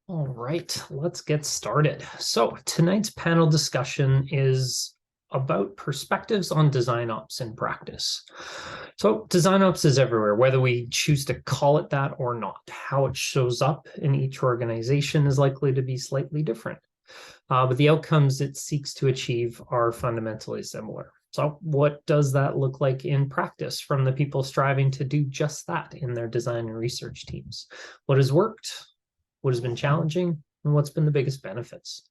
All right, let's get started. So tonight's panel discussion is about perspectives on design ops in practice. So design ops is everywhere, whether we choose to call it that or not. How it shows up in each organization is likely to be slightly different. But the outcomes it seeks to achieve are fundamentally similar. So what does that look like in practice from the people striving to do just that in their design and research teams? What has worked? What has been challenging, and what's been the biggest benefits?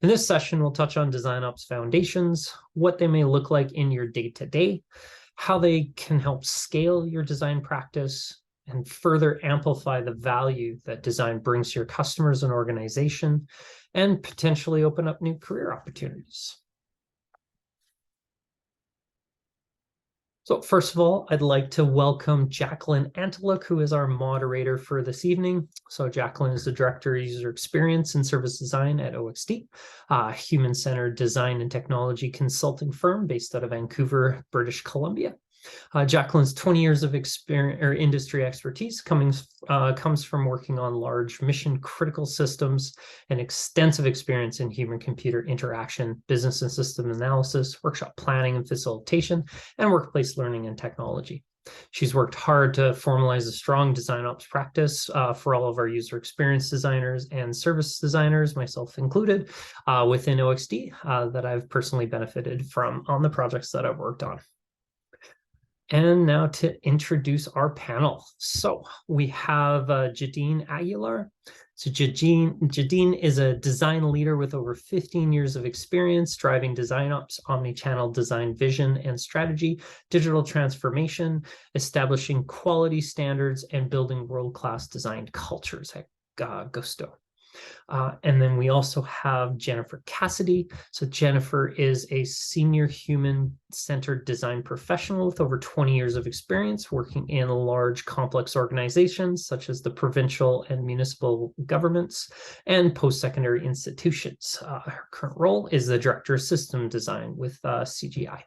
In this session, we'll touch on design ops foundations, what they may look like in your day-to-day, how they can help scale your design practice, and further amplify the value that design brings to your customers and organization, and potentially open up new career opportunities. So first of all, I'd like to welcome Jacqueline Antalik, who is our moderator for this evening. So Jacqueline is the Director of User Experience and Service Design at OXT, a human-centered design and technology consulting firm based out of Vancouver, British Columbia. Jacqueline's 20 years of experience or industry expertise comes from working on large mission-critical systems and extensive experience in human-computer interaction, business and system analysis, workshop planning and facilitation, and workplace learning and technology. She's worked hard to formalize a strong design ops practice for all of our user experience designers and service designers, myself included, within OXT that I've personally benefited from on the projects that I've worked on. And now to introduce our panel. So we have Jadine Aguilar. So Jadine is a design leader with over 15 years of experience driving design ops, omni-channel design vision and strategy, digital transformation, establishing quality standards, and building world-class design cultures at Gusto. And then we also have Jennifer Cassidy. So Jennifer is a senior human-centered design professional with over 20 years of experience working in large, complex organizations such as the provincial and municipal governments and post-secondary institutions. Her current role is the Director of System Design with CGI.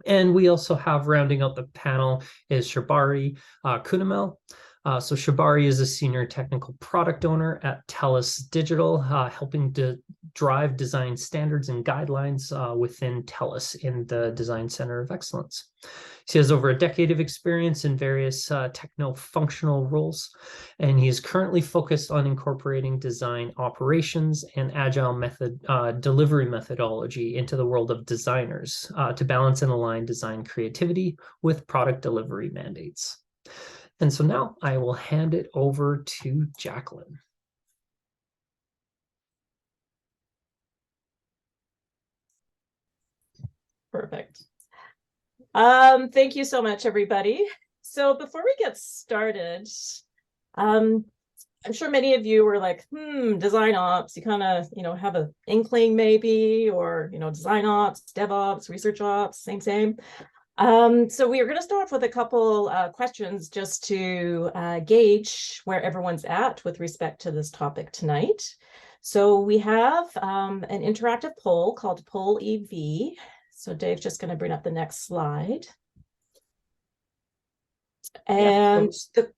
And we also have rounding out the panel is Shabari Kunamel. So Shabari is a senior technical product owner at TELUS Digital, helping to drive design standards and guidelines within TELUS in the Design Center of Excellence. She has over a decade of experience in various techno-functional roles, and he is currently focused on incorporating design operations and agile delivery methodology into the world of designers to balance and align design creativity with product delivery mandates. And so now I will hand it over to Jacqueline. Perfect. Thank you so much, everybody. So before we get started, I'm sure many of you were like, design ops, you kind of, have an inkling maybe, or, design ops, DevOps, research ops, same. So we are going to start off with a couple questions just to gauge where everyone's at with respect to this topic tonight. So we have an interactive poll called Poll EV. So Dave's just going to bring up the next slide. And the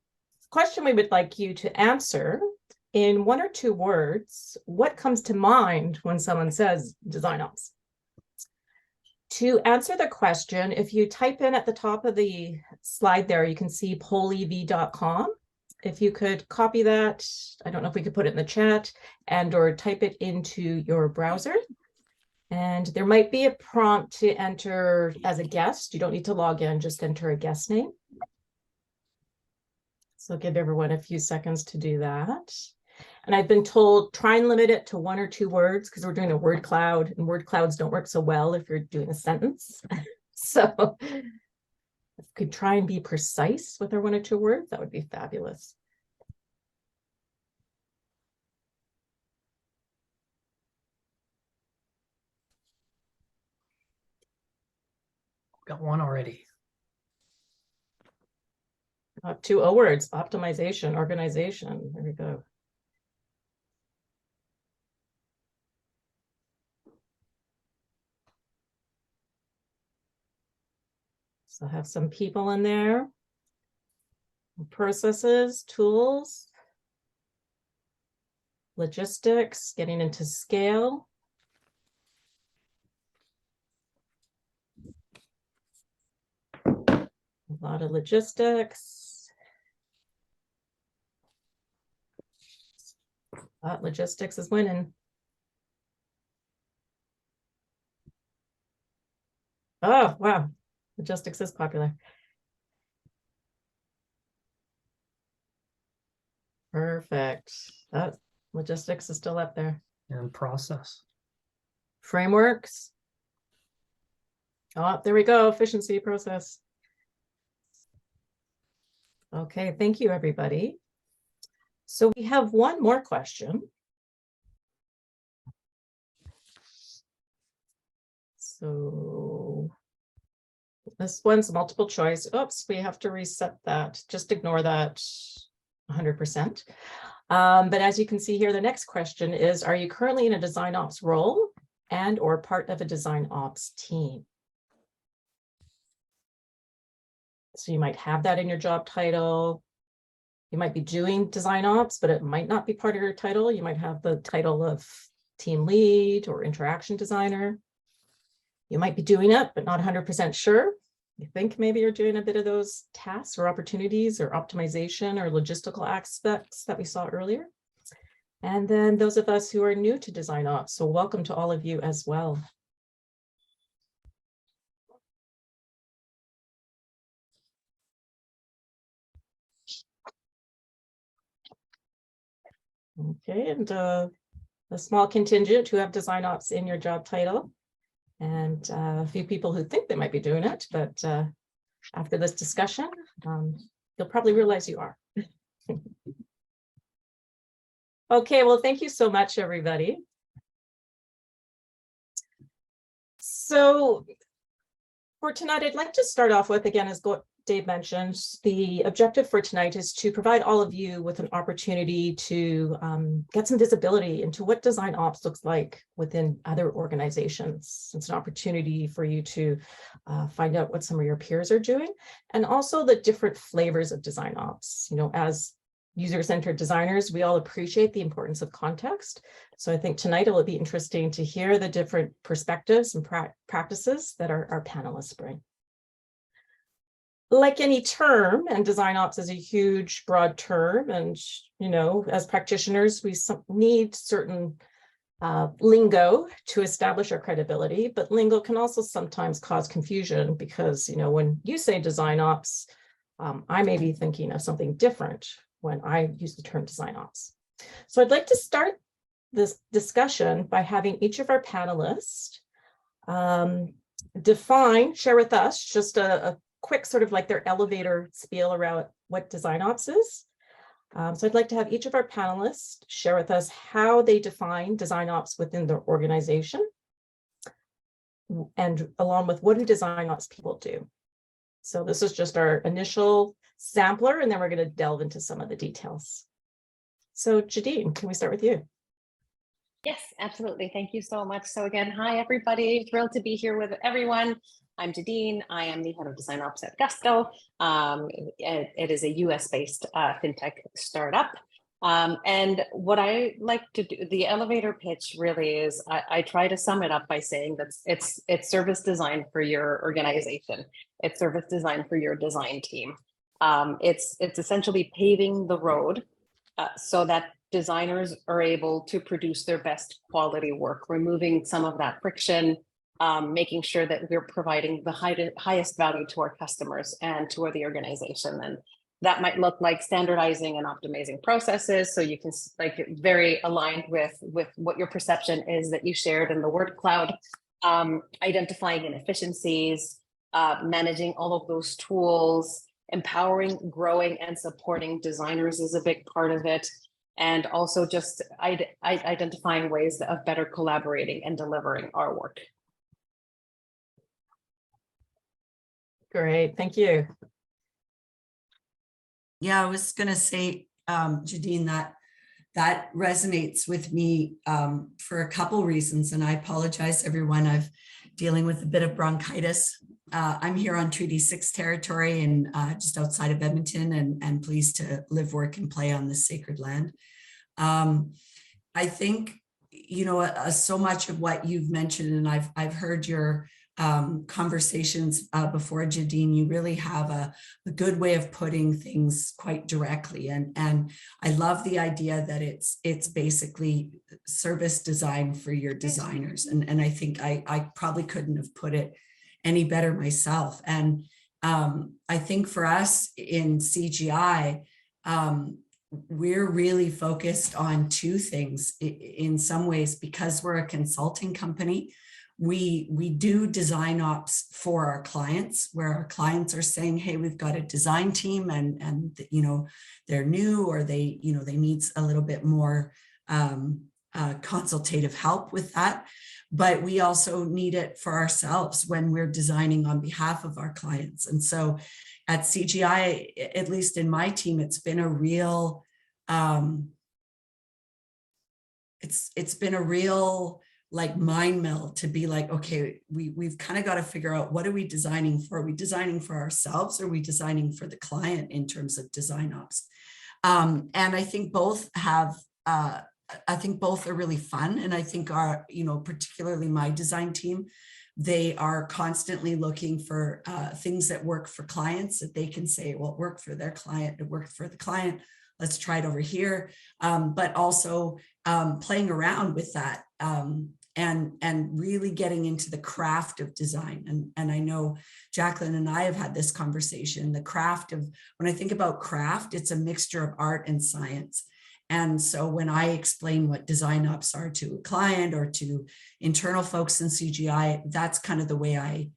question we would like you to answer in 1 or 2 words, what comes to mind when someone says design ops? To answer the question, if you type in at the top of the slide there, you can see pollev.com. If you could copy that, I don't know if we could put it in the chat and or type it into your browser. And there might be a prompt to enter as a guest. You don't need to log in, just enter a guest name. So I'll give everyone a few seconds to do that. And I've been told, try and limit it to 1 or 2 words because we're doing a word cloud, and word clouds don't work so well if you're doing a sentence. So if we could try and be precise with our 1 or 2 words, that would be fabulous. Got one already. 2 words, optimization, organization. There we go. So I have some people in there. Processes, tools. logistics, getting into scale. A lot of logistics. Logistics is winning. Oh, wow. Logistics is popular. Perfect. That logistics is still up there. And process. Frameworks. Oh, there we go. Efficiency, process. Okay, thank you, everybody. So we have one more question. So this one's multiple choice. Oops, we have to reset that. Just ignore that 100%. But as you can see here, the next question is, are you currently in a design ops role and or part of a design ops team? So you might have that in your job title. You might be doing design ops, but it might not be part of your title. You might have the title of team lead or interaction designer. You might be doing it, but not 100% sure. You think maybe you're doing a bit of those tasks or opportunities or optimization or logistical aspects that we saw earlier. And then those of us who are new to design ops, so welcome to all of you as well. Okay, and a small contingent who have design ops in your job title, and a few people who think they might be doing it, but after this discussion, you'll probably realize you are. Okay, well, thank you so much, everybody. So for tonight, I'd like to start off with, again, as Dave mentioned, the objective for tonight is to provide all of you with an opportunity to get some visibility into what design ops looks like within other organizations. It's an opportunity for you to find out what some of your peers are doing, and also the different flavors of design ops. You know, as user-centered designers, we all appreciate the importance of context. So I think tonight it will be interesting to hear the different perspectives and practices that our panelists bring. Like any term, and design ops is a huge, broad term, and you know, as practitioners, we need certain lingo to establish our credibility, but lingo can also sometimes cause confusion because, you know, when you say design ops, I may be thinking of something different when I use the term design ops. So I'd like to start this discussion by having each of our panelists share with us just a quick sort of like their elevator spiel around what design ops is. So I'd like to have each of our panelists share with us how they define design ops within their organization, and along with what do design ops people do. So this is just our initial sampler, and then we're going to delve into some of the details. So Jadine, can we start with you? Yes, absolutely. Thank you so much. So again, hi, everybody. Thrilled to be here with everyone. I'm Jadine. I am the head of design ops at Gusto. It is a US-based fintech startup. And what I like to do, the elevator pitch really is, I try to sum it up by saying that it's service design for your organization. It's service design for your design team. It's essentially paving the road so that designers are able to produce their best quality work, removing some of that friction, making sure that we're providing the highest value to our customers and to the organization. And that might look like standardizing and optimizing processes, so you can, like, very aligned with what your perception is that you shared in the word cloud, identifying inefficiencies, managing all of those tools, empowering, growing, and supporting designers is a big part of it. And also just identifying ways of better collaborating and delivering our work. Great, thank you. Yeah, I was going to say, Jadine, that resonates with me for a couple reasons, and I apologize, everyone. I'm dealing with a bit of bronchitis. I'm here on Treaty 6 territory and just outside of Edmonton, and pleased to live, work, and play on this sacred land. I think, so much of what you've mentioned, and I've heard your conversations before, Jadine, you really have a good way of putting things quite directly. And I love the idea that it's basically service design for your designers. And I think I probably couldn't have put it any better myself. And I think for us in CGI, we're really focused on two things in some ways, because we're a consulting company. We do design ops for our clients, where our clients are saying, hey, we've got a design team and they're new, or they need a little bit more consultative help with that. But we also need it for ourselves when we're designing on behalf of our clients. And so at CGI, at least in my team, it's been a real, it's been a real like mind meld to be like, okay, we've kind of got to figure out, what are we designing for? Are we designing for ourselves? Or are we designing for the client in terms of design ops? And I think both have, I think both are really fun. And I think our, particularly my design team, they are constantly looking for things that work for clients, that they can say, well, it worked for their client, it worked for the client, let's try it over here. But also playing around with that and really getting into the craft of design. And I know Jacqueline and I have had this conversation, the craft of, when I think about craft, it's a mixture of art and science. And so when I explain what design ops are to a client or to internal folks in CGI, that's kind of the way I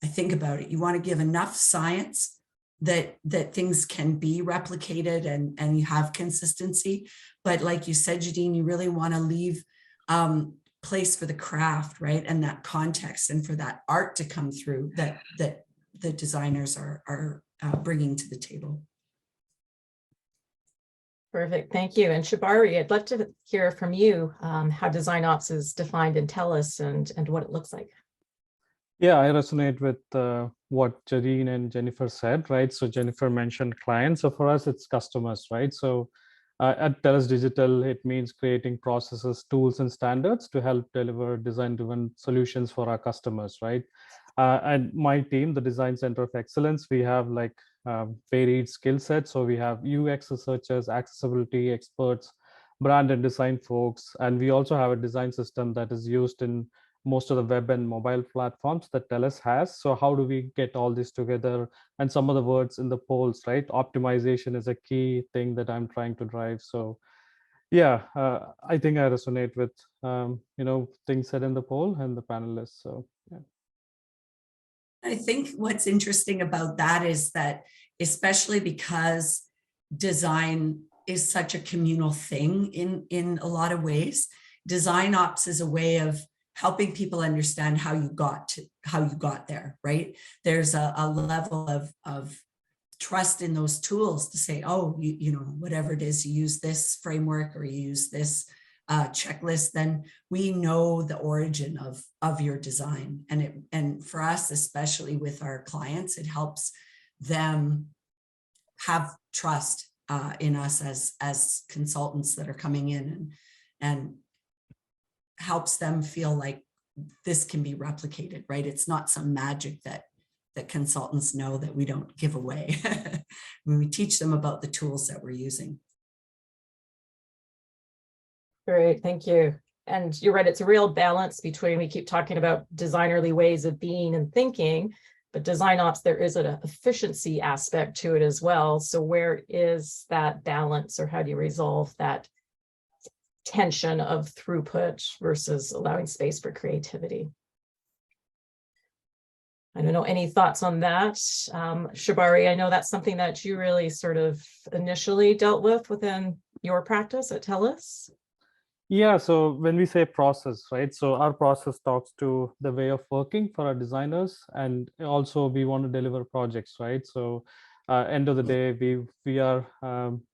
think about it. You want to give enough science that things can be replicated and you have consistency. But like you said, Jadine, you really want to leave place for the craft, right? And that context, and for that art to come through that the designers are bringing to the table. Perfect, thank you. And Shibari, I'd love to hear from you how design ops is defined in TELUS and what it looks like. Yeah, I resonate with what Jadine and Jennifer said, right? So Jennifer mentioned clients. So for us, it's customers, right? So at TELUS Digital, it means creating processes, tools, and standards to help deliver design-driven solutions for our customers, right? And my team, the Design Center of Excellence, we have like varied skill sets. So we have UX researchers, accessibility experts, brand and design folks, and we also have a design system that is used in most of the web and mobile platforms that TELUS has. So how do we get all this together? And some of the words in the polls, right? Optimization is a key thing that I'm trying to drive. So yeah, I think I resonate with, things said in the poll and the panelists. So yeah. I think what's interesting about that is that, especially because design is such a communal thing in a lot of ways, design ops is a way of helping people understand how you got there, right? There's a level of trust in those tools to say, oh, whatever it is, you use this framework or you use this checklist, then we know the origin of your design. And for us, especially with our clients, it helps them have trust in us as consultants that are coming in, and helps them feel like this can be replicated, right? It's not some magic that consultants know that we don't give away when we teach them about the tools that we're using. Great, thank you. And you're right, it's a real balance between, we keep talking about designerly ways of being and thinking, but design ops, there is an efficiency aspect to it as well. So where is that balance, or how do you resolve that tension of throughput versus allowing space for creativity? I don't know, any thoughts on that? Shibari, I know that's something that you really sort of initially dealt with within your practice at TELUS. Yeah, so when we say process, right? So our process talks to the way of working for our designers, and also we want to deliver projects, right? So end of the day, we are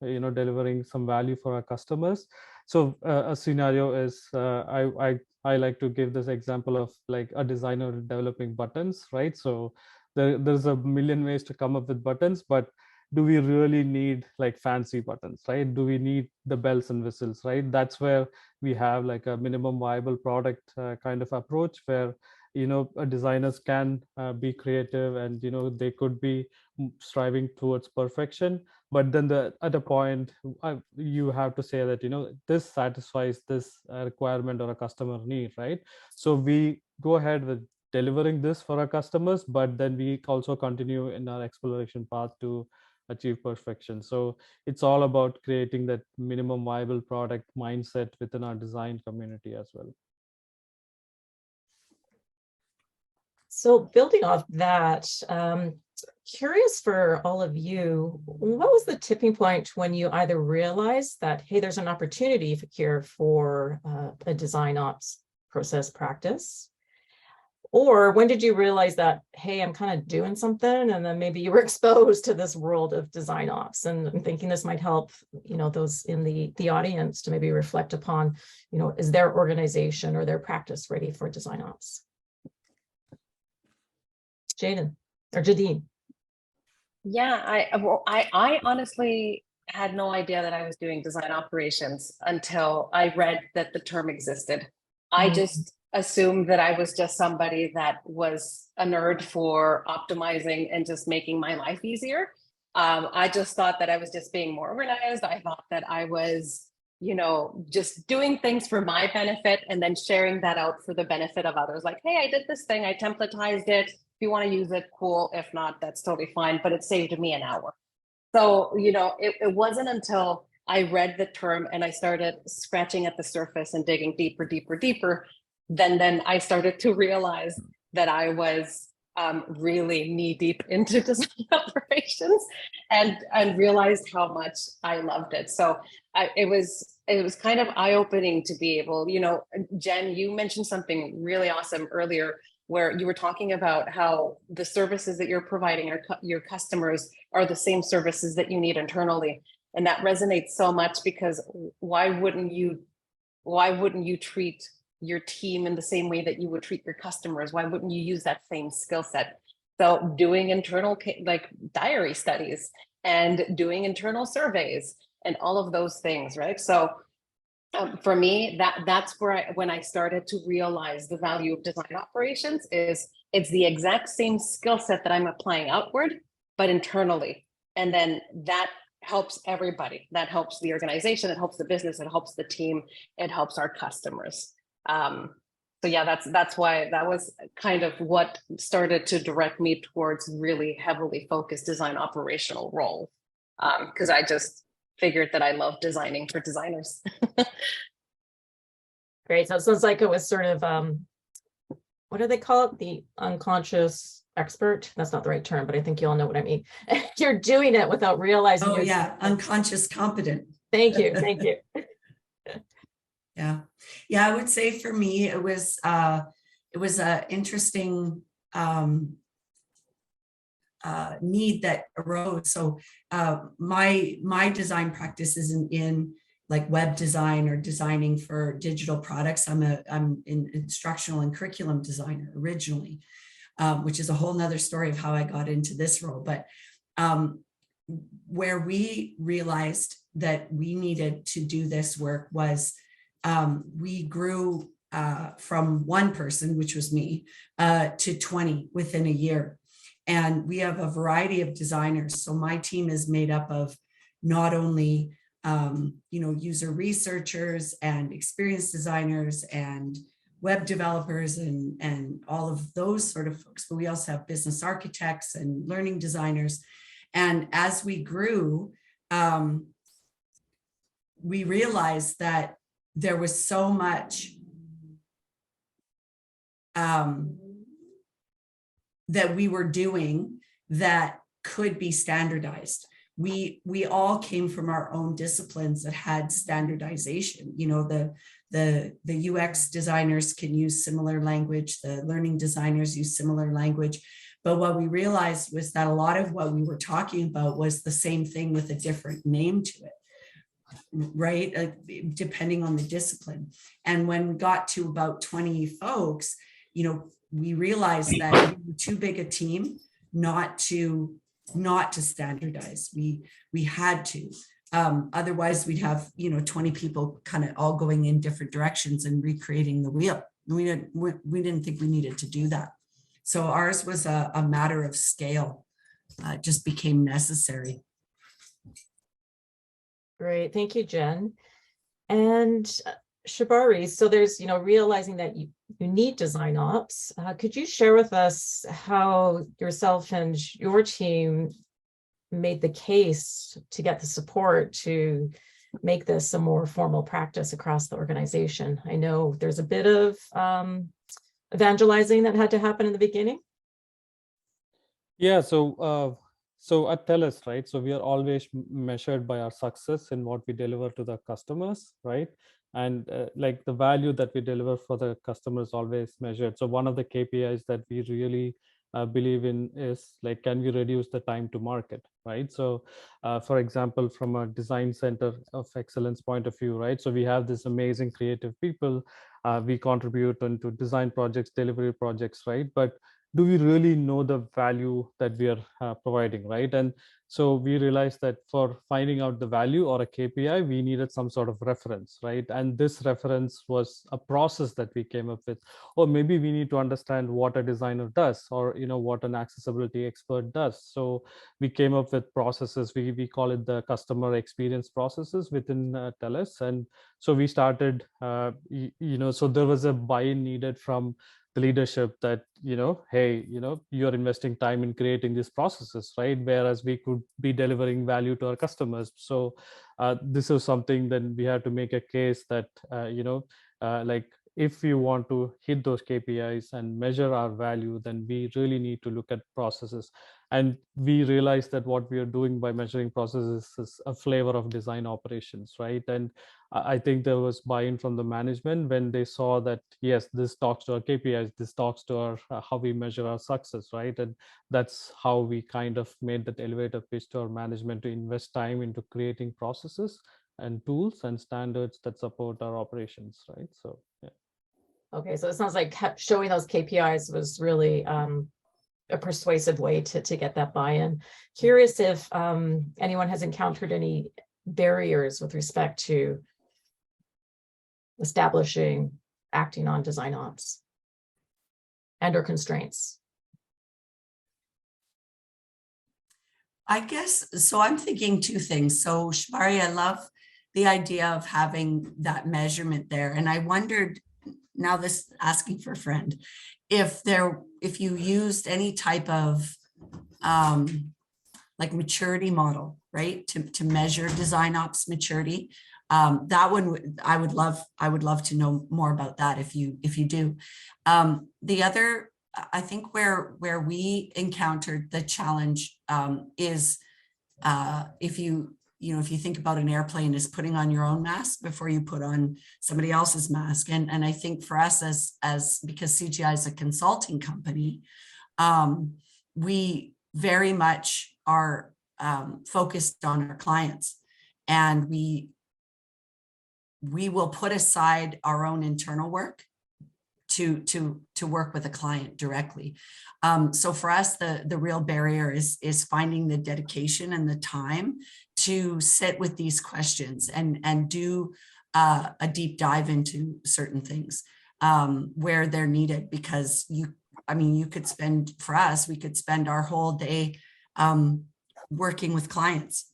delivering some value for our customers. So a scenario is I like to give this example of like a designer developing buttons, right? So there's a million ways to come up with buttons, but do we really need like fancy buttons, right? Do we need the bells and whistles, right? That's where we have like a minimum viable product kind of approach, where designers can be creative, and they could be striving towards perfection, but then at a point you have to say that this satisfies this requirement or a customer need, right? So we go ahead with delivering this for our customers, but then we also continue in our exploration path to achieve perfection. So it's all about creating that minimum viable product mindset within our design community as well. So building off that, curious for all of you, what was the tipping point when you either realized that, hey, there's an opportunity here for a design ops process practice? Or when did you realize that, hey, I'm kind of doing something, and then maybe you were exposed to this world of design ops, and I'm thinking this might help, those in the audience to maybe reflect upon, is their organization or their practice ready for design ops? Jaden or Jadine. Yeah, I honestly had no idea that I was doing design operations until I read that the term existed. I just assumed that I was just somebody that was a nerd for optimizing and just making my life easier. I just thought that I was just being more organized. I thought that I was, just doing things for my benefit and then sharing that out for the benefit of others. Like, hey, I did this thing, I templatized it. If you want to use it, cool. If not, that's totally fine. But it saved me an hour. So, it wasn't until I read the term and I started scratching at the surface and digging deeper, then I started to realize that I was really knee deep into design operations and realized how much I loved it. So it was kind of eye-opening to be able, Jen, you mentioned something really awesome earlier, where you were talking about how the services that you're providing your customers are the same services that you need internally. And that resonates so much, because why wouldn't you treat your team in the same way that you would treat your customers? Why wouldn't you use that same skill set? So doing internal like diary studies and doing internal surveys and all of those things, right? So for me, that's where when I started to realize the value of design operations is it's the exact same skill set that I'm applying outward, but internally. And then that helps everybody. That helps the organization, it helps the business, it helps the team, it helps our customers. So yeah, that's why that was kind of what started to direct me towards really heavily focused design operational role. Because I just figured that I love designing for designers. Great. So it sounds like it was sort of, what do they call it? The unconscious expert? That's not the right term, but I think you all know what I mean. You're doing it without realizing. Oh yeah, unconscious competent. Thank you. Thank you. Yeah. I would say for me, it was a interesting need that arose. So my design practice isn't in like web design or designing for digital products. I'm an instructional and curriculum designer originally, which is a whole nother story of how I got into this role. But where we realized that we needed to do this work was we grew from one person, which was me, to 20 within a year. And we have a variety of designers. So my team is made up of not only user researchers and experience designers and web developers and all of those sort of folks, but we also have business architects and learning designers. And as we grew, we realized that there was so much that we were doing that could be standardized. We all came from our own disciplines that had standardization. The UX designers can use similar language, the learning designers use similar language. But what we realized was that a lot of what we were talking about was the same thing with a different name to it, right? Depending on the discipline. And when we got to about 20 folks, we realized that we were too big a team not to not to standardize. We had to. Otherwise, we'd have 20 people kind of all going in different directions and recreating the wheel. We didn't think we needed to do that. So ours was a matter of scale. It just became necessary. Great, thank you, Jen. And Shabari, so there's, realizing that you need design ops. Could you share with us how yourself and your team made the case to get the support to make this a more formal practice across the organization? I know there's a bit of evangelizing that had to happen in the beginning. Yeah, so at TELUS, right? So we are always measured by our success in what we deliver to the customers, right? And like the value that we deliver for the customers always measured. So one of the KPIs that we really believe in is like, can we reduce the time to market, right? So for example, from a design center of excellence point of view, right? So we have this amazing creative people. We contribute into design projects, delivery projects, right? But do we really know the value that we are providing, right? And so we realized that for finding out the value or a KPI, we needed some sort of reference, right? And this reference was a process that we came up with. Or maybe we need to understand what a designer does, or what an accessibility expert does. So we came up with processes. We call it the customer experience processes within TELUS. And so we started, so there was a buy-in needed from the leadership that, hey, you're investing time in creating these processes, right? Whereas we could be delivering value to our customers. So this is something that we had to make a case that, like, if we want to hit those KPIs and measure our value, then we really need to look at processes. And we realized that what we are doing by measuring processes is a flavor of design operations, right? And I think there was buy-in from the management when they saw that, yes, this talks to our KPIs, this talks to our how we measure our success, right? And that's how we kind of made that elevator pitch to our management to invest time into creating processes and tools and standards that support our operations, right? So, yeah. Okay, so it sounds like showing those KPIs was really a persuasive way to get that buy-in. Curious if anyone has encountered any barriers with respect to establishing, acting on design ops and/or constraints. I guess, so I'm thinking two things. So Shbari, I love the idea of having that measurement there. And I wondered, now this asking for a friend, if you used any type of like maturity model, right? To measure design ops maturity. That one, I would love to know more about that if you do. The other, I think where we encountered the challenge is if you think about an airplane as putting on your own mask before you put on somebody else's mask. And I think for us as because CGI is a consulting company, we very much are focused on our clients, and we will put aside our own internal work to work with a client directly. So for us, the real barrier is finding the dedication and the time to sit with these questions and do a deep dive into certain things where they're needed, because we could spend our whole day working with clients.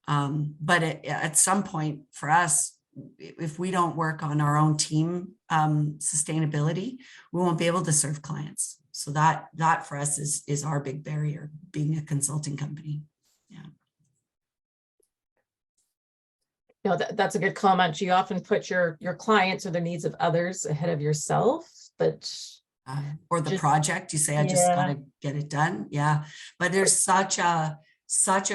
But at some point for us, if we don't work on our own team sustainability, we won't be able to serve clients. So that for us is our big barrier, being a consulting company. Yeah. That's a good comment. You often put your clients or the needs of others ahead of yourself, but or the project, you say, I just gotta get it done. Yeah. But there's such a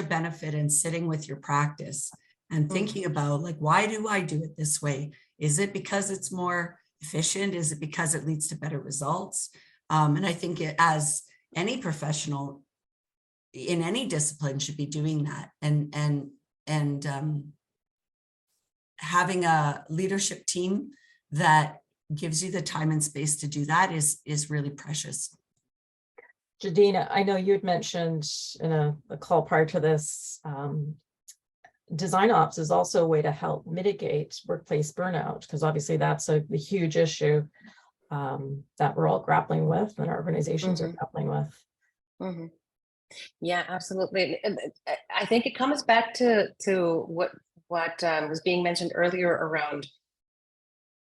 benefit in sitting with your practice and thinking about, like, why do I do it this way? Is it because it's more efficient? Is it because it leads to better results? And I think as any professional in any discipline should be doing that, and having a leadership team that gives you the time and space to do that is really precious. Jadina, I know you'd mentioned in a call prior to this, DesignOps is also a way to help mitigate workplace burnout, because obviously that's a huge issue that we're all grappling with and our organizations are grappling with. Mm-hmm. Yeah, absolutely. I think it comes back to what was being mentioned earlier around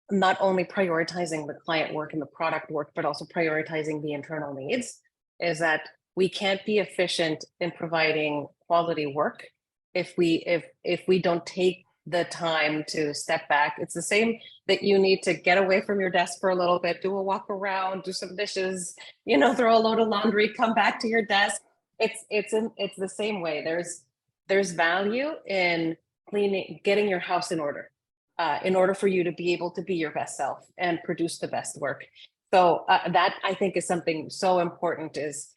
not only prioritizing the client work and the product work, but also prioritizing the internal needs. Is that we can't be efficient in providing quality work if we don't take the time to step back. It's the same that you need to get away from your desk for a little bit, do a walk around, do some dishes, throw a load of laundry, come back to your desk. It's the same way. There's value in getting your house in order for you to be able to be your best self and produce the best work. So that I think is something so important. Is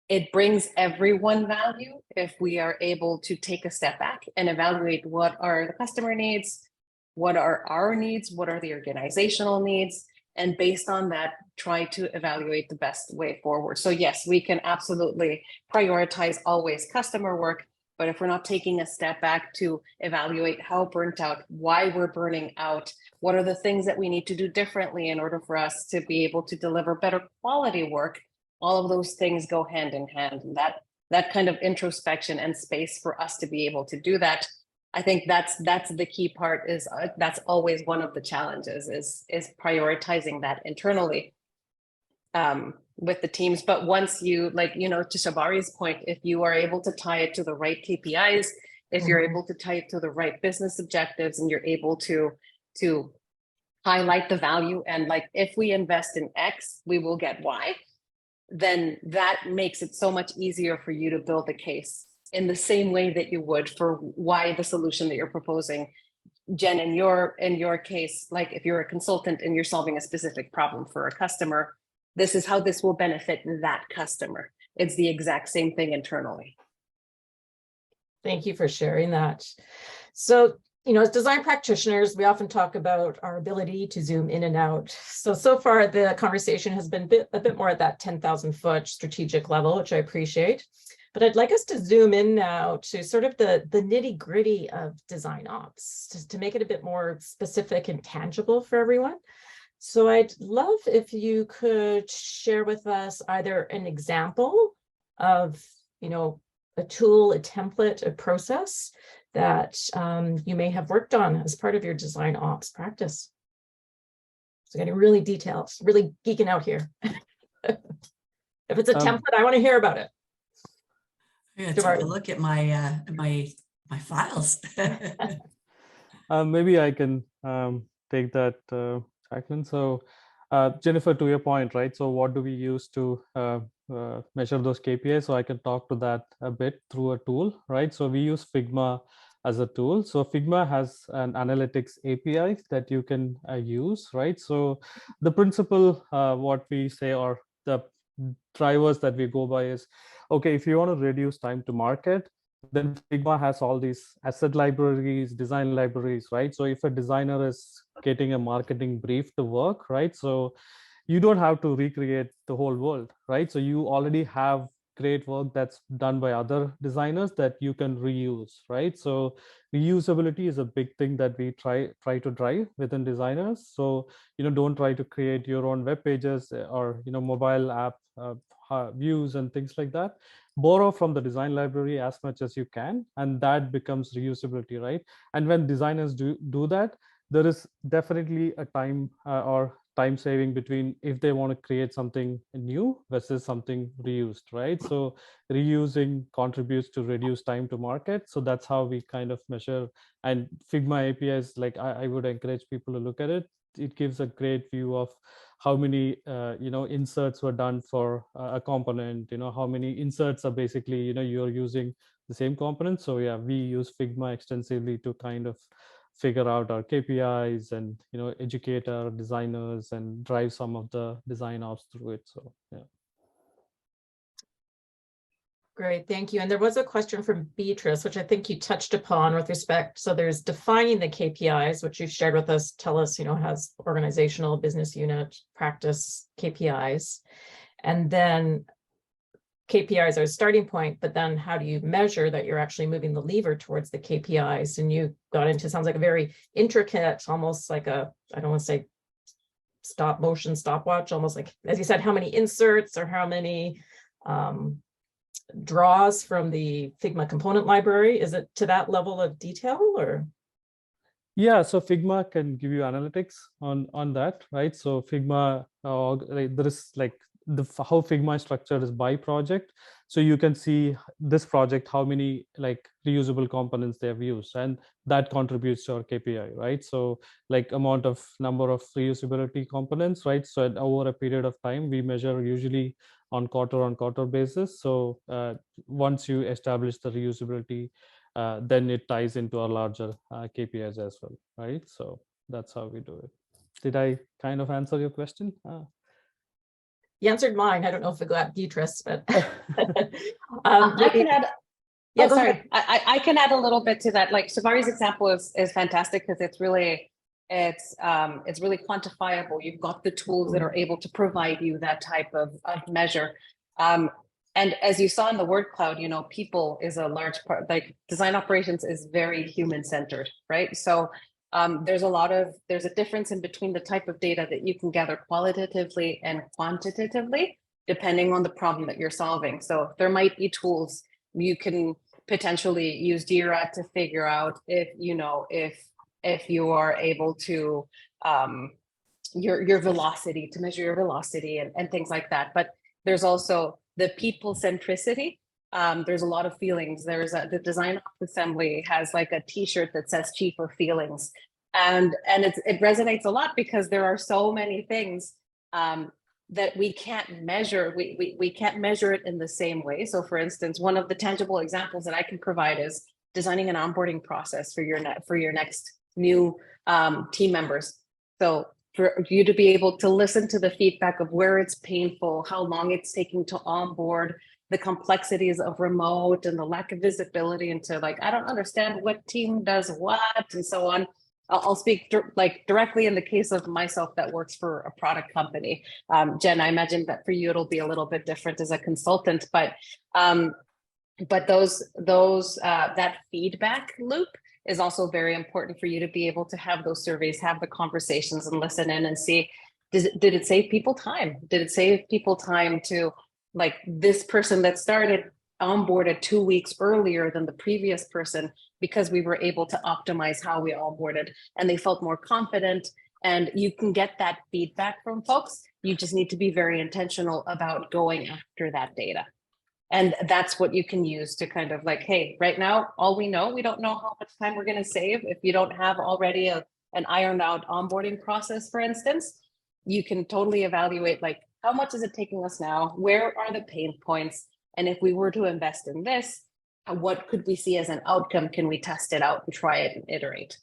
it brings everyone value if we are able to take a step back and evaluate what are the customer needs, what are our needs, what are the organizational needs, and based on that, try to evaluate the best way forward. So yes, we can absolutely prioritize always customer work, but if we're not taking a step back to evaluate how burnt out, why we're burning out, what are the things that we need to do differently in order for us to be able to deliver better quality work, all of those things go hand in hand. And that kind of introspection and space for us to be able to do that, I think that's the key part. Is that's always one of the challenges is prioritizing that internally with the teams. But once you, to Shabari's point, if you are able to tie it to the right KPIs, if you're able to tie it to the right business objectives, and you're able to highlight the value, and if we invest in X, we will get Y, then that makes it so much easier for you to build the case in the same way that you would for why the solution that you're proposing. Jen, in your case, if you're a consultant and you're solving a specific problem for a customer, this is how this will benefit that customer. It's the exact same thing internally. Thank you for sharing that. So, as design practitioners, we often talk about our ability to zoom in and out. So far, the conversation has been a bit more at that 10,000 foot strategic level, which I appreciate. But I'd like us to zoom in now to sort of the nitty gritty of DesignOps, just to make it a bit more specific and tangible for everyone. So I'd love if you could share with us either an example of, a tool, a template, a process that you may have worked on as part of your DesignOps practice. So getting really detailed, really geeking out here. If it's a template, I want to hear about it. I'm gonna take a look at my my files. Maybe I can take that, Jacqueline. So Jennifer, to your point, right? So what do we use to measure those KPIs? So I can talk to that a bit through a tool, right? So we use Figma as a tool. So Figma has an analytics API that you can use, right? So the principle, what we say, or the drivers that we go by is, okay, if you want to reduce time to market, then Figma has all these asset libraries, design libraries, right? So if a designer is getting a marketing brief to work, right? So you don't have to recreate the whole world, right? So you already have great work that's done by other designers that you can reuse, right? So reusability is a big thing that we try to drive within designers. So don't try to create your own web pages or mobile app views and things like that. Borrow from the design library as much as you can, and that becomes reusability, right? And when designers do that, there is definitely a time or time saving between if they want to create something new versus something reused, right? So reusing contributes to reduce time to market. So that's how we kind of measure. And Figma APIs, I would encourage people to look at it. It gives a great view of how many inserts were done for a component, how many inserts are basically you're using the same component. So yeah, we use Figma extensively to kind of figure out our KPIs and educate our designers and drive some of the design ops through it. So yeah. Great, thank you. And there was a question from Beatrice, which I think you touched upon with respect. So there's defining the KPIs, which you shared with us. Tell us, has organizational, business unit, practice KPIs. And then KPIs are a starting point, but then how do you measure that you're actually moving the lever towards the KPIs? And you got into, sounds like a very intricate, almost like I don't want to say stopwatch, almost like, as you said, how many inserts or how many draws from the Figma component library? Is it to that level of detail or? Yeah, so Figma can give you analytics on that, right? So Figma, there is like how Figma is structured is by project. So you can see this project, how many like reusable components they have used, and that contributes to our KPI, right? So like number of reusability components, right? So over a period of time, we measure usually on quarter basis. So once you establish the reusability, then it ties into our larger KPIs as well, right? So that's how we do it. Did I kind of answer your question? You answered mine. I don't know if it got Beatrice, but I can add. Yeah, oh, go sorry. ahead. I can add a little bit to that. Like Shabari's example is fantastic because it's really quantifiable. You've got the tools that are able to provide you that type of measure. And as you saw in the word cloud, people is a large part. Like design operations is very human centered, right? So there's a difference in between the type of data that you can gather qualitatively and quantitatively, depending on the problem that you're solving. So there might be tools you can potentially use Jira to figure out if you are able to your velocity, to measure your velocity and things like that. But there's also the people centricity. There's a lot of feelings. The design assembly has like a t-shirt that says Chief of Feelings. And it resonates a lot because there are so many things that we can't measure. We can't measure it in the same way. So for instance, one of the tangible examples that I can provide is designing an onboarding process for your next new team members. So for you to be able to listen to the feedback of where it's painful, how long it's taking to onboard, the complexities of remote and the lack of visibility into like, I don't understand what team does what and so on. I'll speak directly in the case of myself that works for a product company. Jen, I imagine that for you, it'll be a little bit different as a consultant, but that feedback loop is also very important for you to be able to have those surveys, have the conversations and listen in and see, did it save people time? Did it save people time to like this person that started onboarded 2 weeks earlier than the previous person because we were able to optimize how we onboarded and they felt more confident, and you can get that feedback from folks. You just need to be very intentional about going after that data. And that's what you can use to kind of like, hey, right now, all we don't know how much time we're going to save. If you don't have already an ironed out onboarding process, for instance, you can totally evaluate like, how much is it taking us now? Where are the pain points? And if we were to invest in this, what could we see as an outcome? Can we test it out and try it and iterate?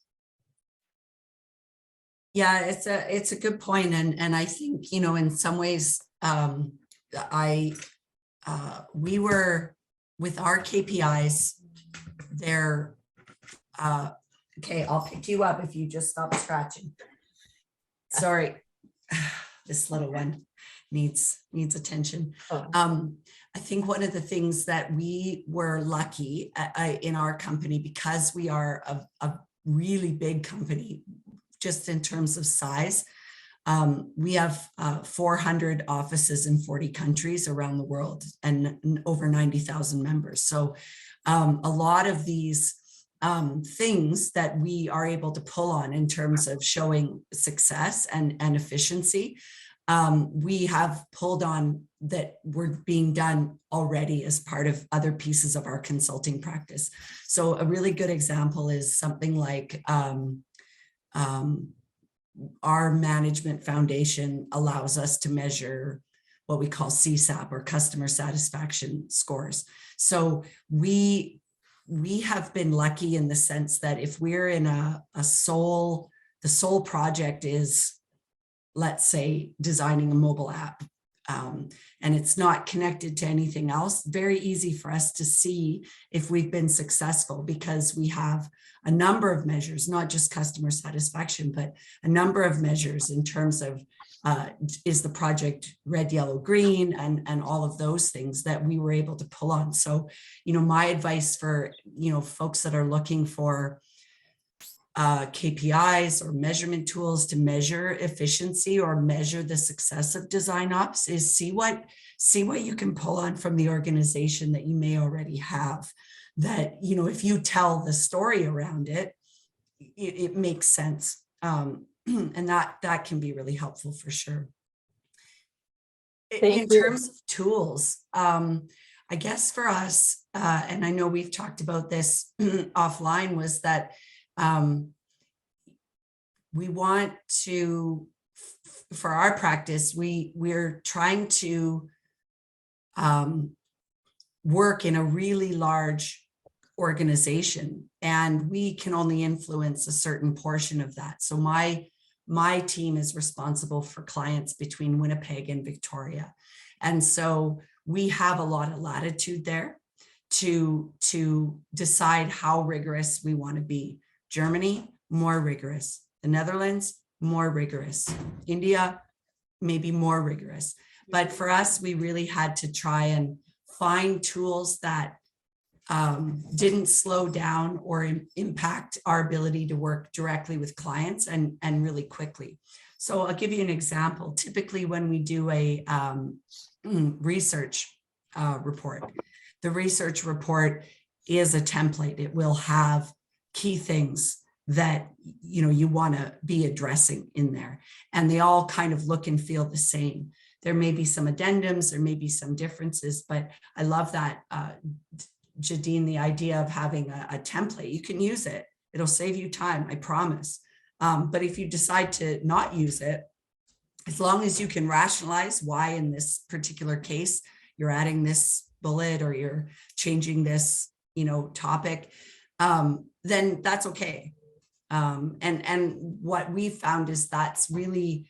Yeah, it's a good point. And I think, in some ways, we were with our KPIs there. Okay, I'll pick you up if you just stop scratching. Sorry, this little one needs attention. I think one of the things that we were lucky in our company, because we are a really big company, just in terms of size, we have 400 offices in 40 countries around the world and over 90,000 members. So a lot of these things that we are able to pull on in terms of showing success and efficiency, we have pulled on that were being done already as part of other pieces of our consulting practice. So a really good example is something like our management foundation allows us to measure what we call CSAP, or customer satisfaction scores. So we have been lucky in the sense that if we're in the sole project is, let's say, designing a mobile app, and it's not connected to anything else, very easy for us to see if we've been successful, because we have a number of measures, not just customer satisfaction, but a number of measures in terms of is the project red, yellow, green, and all of those things that we were able to pull on. So, my advice for, folks that are looking for KPIs or measurement tools to measure efficiency or measure the success of DesignOps is see what you can pull on from the organization that you may already have, that, if you tell the story around it, it makes sense. And that can be really helpful for sure. In terms of tools, I guess for us, and I know we've talked about this offline, was that we want to, for our practice, we're trying to work in a really large organization, and we can only influence a certain portion of that. So my team is responsible for clients between Winnipeg and Victoria. And so we have a lot of latitude there to decide how rigorous we want to be. Germany, more rigorous. The Netherlands, more rigorous. India, maybe more rigorous. But for us, we really had to try and find tools that didn't slow down or impact our ability to work directly with clients and really quickly. So I'll give you an example. Typically, when we do a research report, the research report is a template. It will have key things that you want to be addressing in there, and they all kind of look and feel the same. There may be some addendums, there may be some differences, but I love that, Jadine, the idea of having a template. You can use it. It'll save you time, I promise. But if you decide to not use it, as long as you can rationalize why in this particular case you're adding this bullet or you're changing this, topic, then that's okay. And what we found is that's really,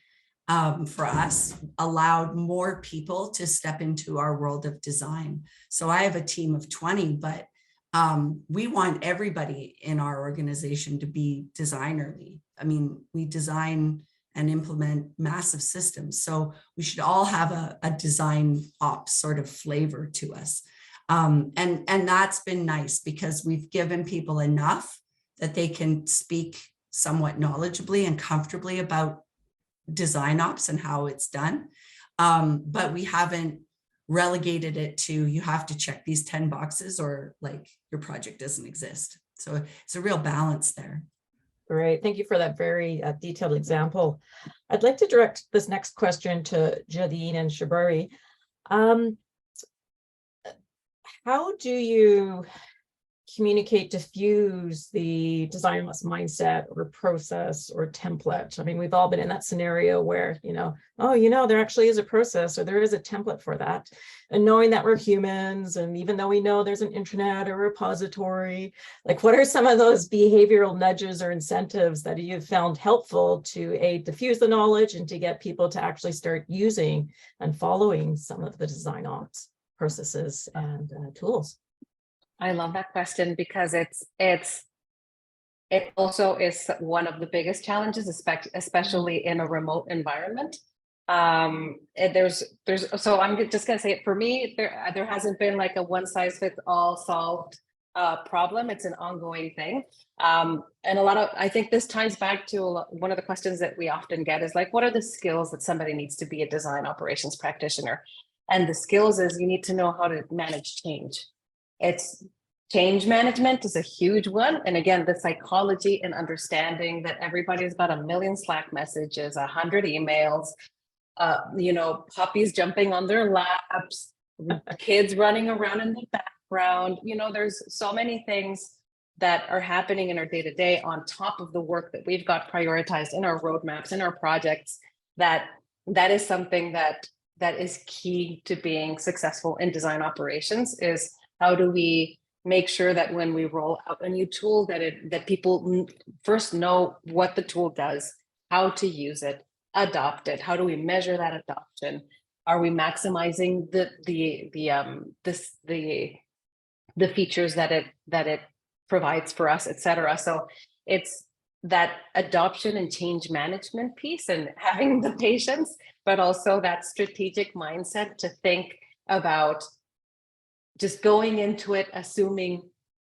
for us, allowed more people to step into our world of design. So I have a team of 20, but we want everybody in our organization to be designerly. I mean, we design and implement massive systems, so we should all have a design ops sort of flavor to us. And that's been nice because we've given people enough that they can speak somewhat knowledgeably and comfortably about design ops and how it's done. But we haven't relegated it to, you have to check these 10 boxes or like your project doesn't exist. So it's a real balance there. Great. Thank you for that very detailed example. I'd like to direct this next question to Jadine and Shabari. How do you communicate, diffuse the design mindset or process or template? I mean, we've all been in that scenario where, there actually is a process or there is a template for that. And knowing that we're humans, and even though we know there's an intranet or repository, like what are some of those behavioral nudges or incentives that you've found helpful to diffuse the knowledge and to get people to actually start using and following some of the design ops processes and tools? I love that question because it also is one of the biggest challenges, especially in a remote environment. So I'm just gonna say it, for me, there hasn't been like a one size fits all solved problem. It's an ongoing thing. And I think this ties back to one of the questions that we often get is like, what are the skills that somebody needs to be a design operations practitioner? And the skills is you need to know how to manage change. It's change management is a huge one. And again, the psychology and understanding that everybody's got a million Slack messages, 100 emails, puppies jumping on their laps, kids running around in the background. There's so many things that are happening in our day-to-day on top of the work that we've got prioritized in our roadmaps, in our projects, that is something that is key to being successful in design operations. Is how do we make sure that when we roll out a new tool that people first know what the tool does, how to use it, adopt it, how do we measure that adoption, Are we maximizing the features that it provides for us, et cetera? So it's that adoption and change management piece and having the patience, but also that strategic mindset to think about just going into it, assuming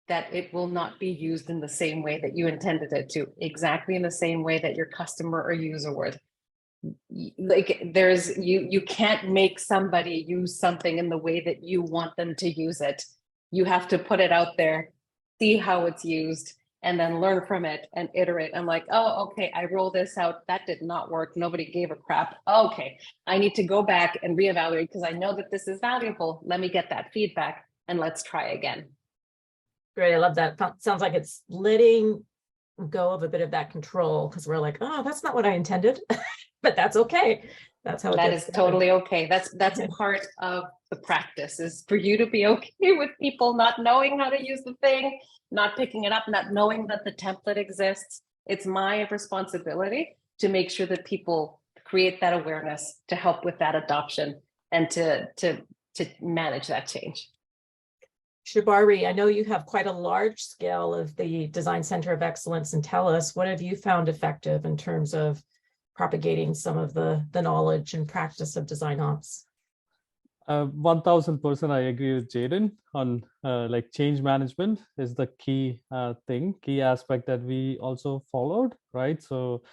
that it will not be used in the same way that you intended it to, exactly in the same way that your customer or user would. Like you can't make somebody use something in the way that you want them to use it. You have to put it out there, see how it's used, and then learn from it and iterate. I'm like, oh, okay, I roll this out. That did not work. Nobody gave a crap. Okay, I need to go back and reevaluate because I know that this is valuable. Let me get that feedback and let's try again. Great, I love that. Sounds like it's letting go of a bit of that control because we're like, oh, that's not what I intended, but that's okay. That's how that is totally okay. That's part of the practice, is for you to be okay with people not knowing how to use the thing, not picking it up, not knowing that the template exists. It's my responsibility to make sure that people create that awareness to help with that adoption and to manage that change. Shibari, I know you have quite a large scale of the Design Center of Excellence in TELUS. What have you found effective in terms of propagating some of the knowledge and practice of DesignOps? 1000% I agree with Jaden on like change management is the key key aspect that we also followed, right? So,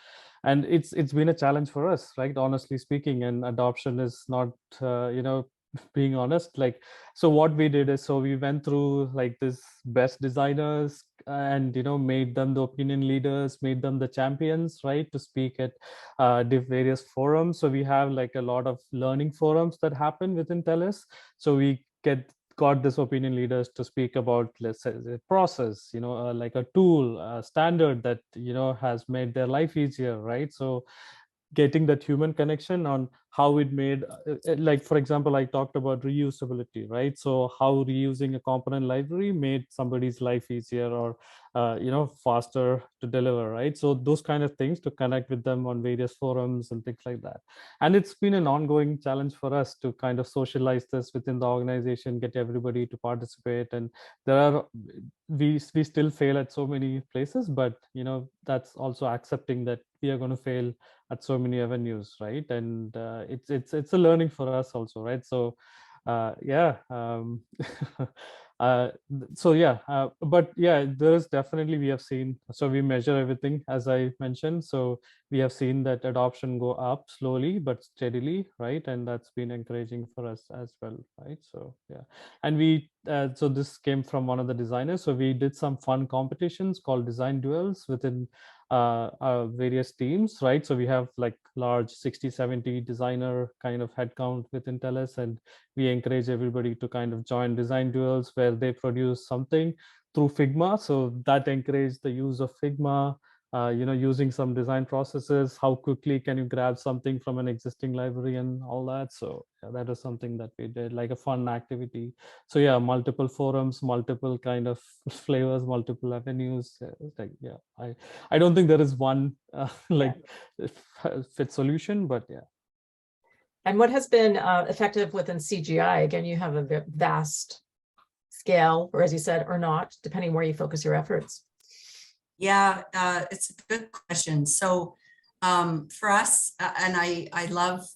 and it's been a challenge for us, right? Honestly speaking, and adoption is not, being honest, like, so what we did is, so we went through like this best designers and, made them the opinion leaders, made them the champions, right, to speak at the various forums. So we have like a lot of learning forums that happen within TELUS. So we got this opinion leaders to speak about, let's say, the process, like a tool, a standard that, has made their life easier, right? So getting that human connection on how it made, like, for example, I talked about reusability, right? So how reusing a component library made somebody's life easier or, faster to deliver, right? So those kind of things, to connect with them on various forums and things like that. And it's been an ongoing challenge for us to kind of socialize this within the organization, get everybody to participate. And we still fail at so many places, but, that's also accepting that we are going to fail at so many avenues, right? And it's a learning for us also, right? So but yeah, there is definitely, we have seen, so we measure everything as I mentioned, so we have seen that adoption go up slowly but steadily, right? And that's been encouraging for us as well, right? So yeah, and we so this came from one of the designers, so we did some fun competitions called design duels within various teams, right? So we have like large 60-70 designer kind of headcount within TELUS, and we encourage everybody to kind of join design duels where they produce something through Figma. So that encouraged the use of Figma, using some design processes. How quickly can you grab something from an existing library and all that? So yeah, that is something that we did, like a fun activity. So yeah, multiple forums, multiple kind of flavors, multiple avenues. Like, yeah, I don't think there is one fit solution, but yeah. And what has been effective within CGI? Again, you have a vast scale, or as you said, or not, depending where you focus your efforts. Yeah, it's a good question. So for us, and I love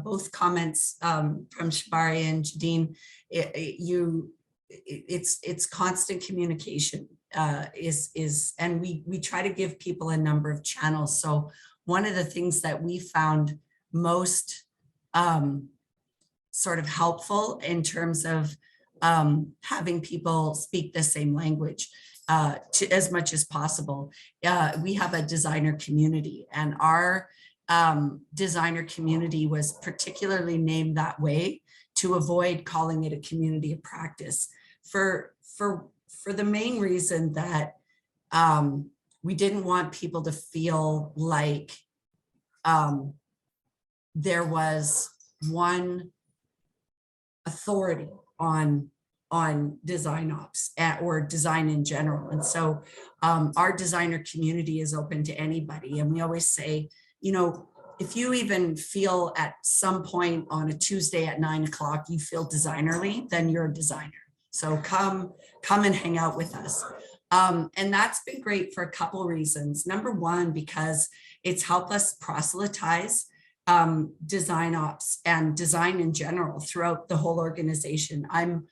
both comments from Shibari and Jadine, it's constant communication and we try to give people a number of channels. So one of the things that we found most sort of helpful in terms of having people speak the same language to as much as possible. We have a designer community, and our designer community was particularly named that way to avoid calling it a community of practice for the main reason that we didn't want people to feel like there was one authority on DesignOps or design in general. And so our designer community is open to anybody. And we always say, if you even feel at some point on a Tuesday at 9 o'clock, you feel designerly, then you're a designer. So come and hang out with us. And that's been great for a couple reasons. Number one, because it's helped us proselytize DesignOps and design in general throughout the whole organization. I'm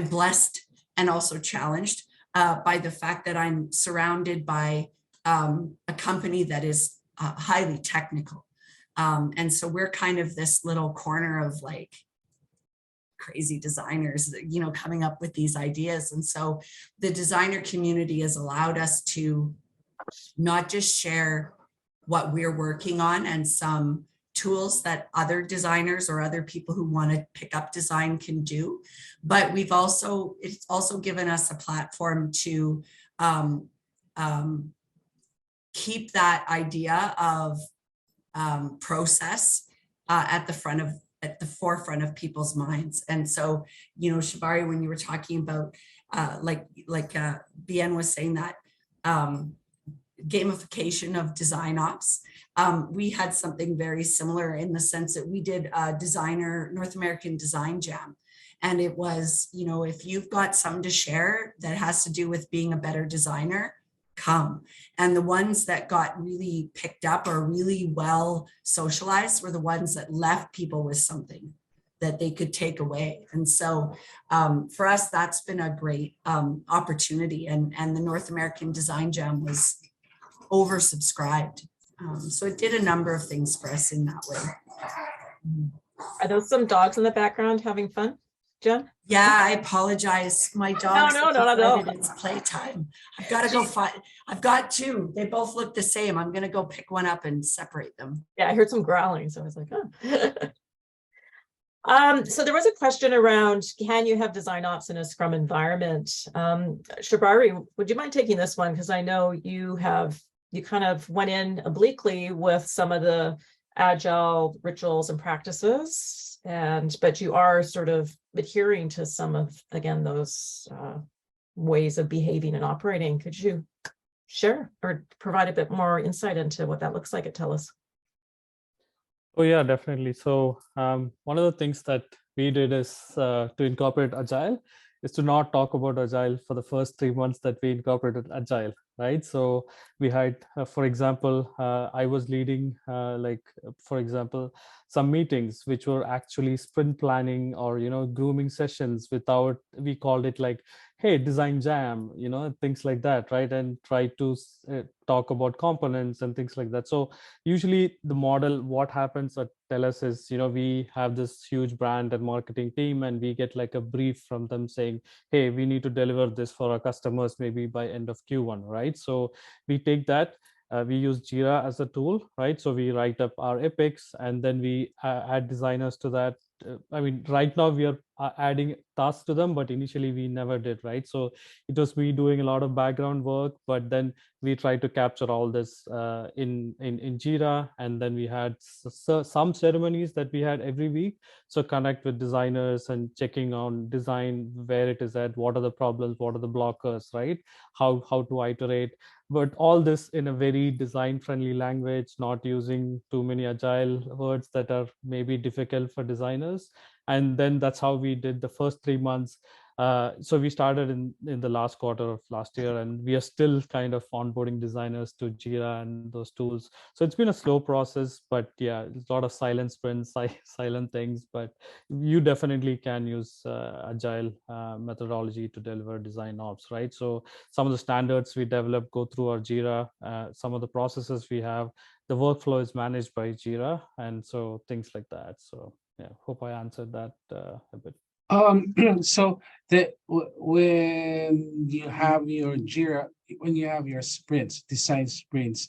blessed and also challenged by the fact that I'm surrounded by a company that is highly technical. And so we're kind of this little corner of like crazy designers, you know, coming up with these ideas. And so the designer community has allowed us to not just share what we're working on and some tools that other designers or other people who want to pick up design can do, but it's also given us a platform to keep that idea of process at the forefront of people's minds. And so, you know, Shibari, when you were talking about like Bien was saying that gamification of DesignOps, we had something very similar in the sense that we did a North American Design Jam. And it was, you know, if you've got something to share that has to do with being a better designer, come. And the ones that got really picked up or really well socialized were the ones that left people with something that they could take away. And so for us, that's been a great opportunity. And the North American Design Jam was oversubscribed. So it did a number of things for us in that way. Are those some dogs in the background having fun, Jen? Yeah, I apologize. My dog decided it's playtime. I've got to go find. I've got two. They both look the same. I'm going to go pick one up and separate them. Yeah, I heard some growling, so I was like, oh. So there was a question around, can you have design ops in a Scrum environment? Shibari, would you mind taking this one? Because I know you kind of went in obliquely with some of the agile rituals and practices, but you are sort of adhering to some of, again, those ways of behaving and operating. Could you share or provide a bit more insight into what that looks like at TELUS? Oh yeah, definitely. So one of the things that we did is to incorporate Agile is to not talk about Agile for the first 3 months that we incorporated Agile, right? So we had, for example, I was leading, for example, some meetings which were actually sprint planning or, you know, grooming sessions without, we called it like, hey, design jam, you know, things like that, right? And try to talk about components and things like that. So usually the model, what happens at TELUS is, you know, we have this huge brand and marketing team and we get like a brief from them saying, hey, we need to deliver this for our customers maybe by end of Q1, right? So we take that. We use Jira as a tool, right? So we write up our epics and then we add designers to that. I mean, right now we are adding tasks to them, but initially we never did, right? So it was me doing a lot of background work, but then we tried to capture all this in Jira, and then we had some ceremonies that we had every week. So connect with designers and checking on design, where it is at, what are the problems, what are the blockers, right? How to iterate. But all this in a very design-friendly language, not using too many agile words that are maybe difficult for designers. And then that's how we did the first 3 months. So we started in the last quarter of last year, and we are still kind of onboarding designers to Jira and those tools. So it's been a slow process, but yeah, it's a lot of silent sprints, silent things, but you definitely can use agile methodology to deliver design ops, right? So some of the standards we develop go through our Jira, some of the processes we have, the workflow is managed by Jira, and so things like that. So yeah, hope I answered that a bit. So when you have your Jira, when you have your sprints, design sprints,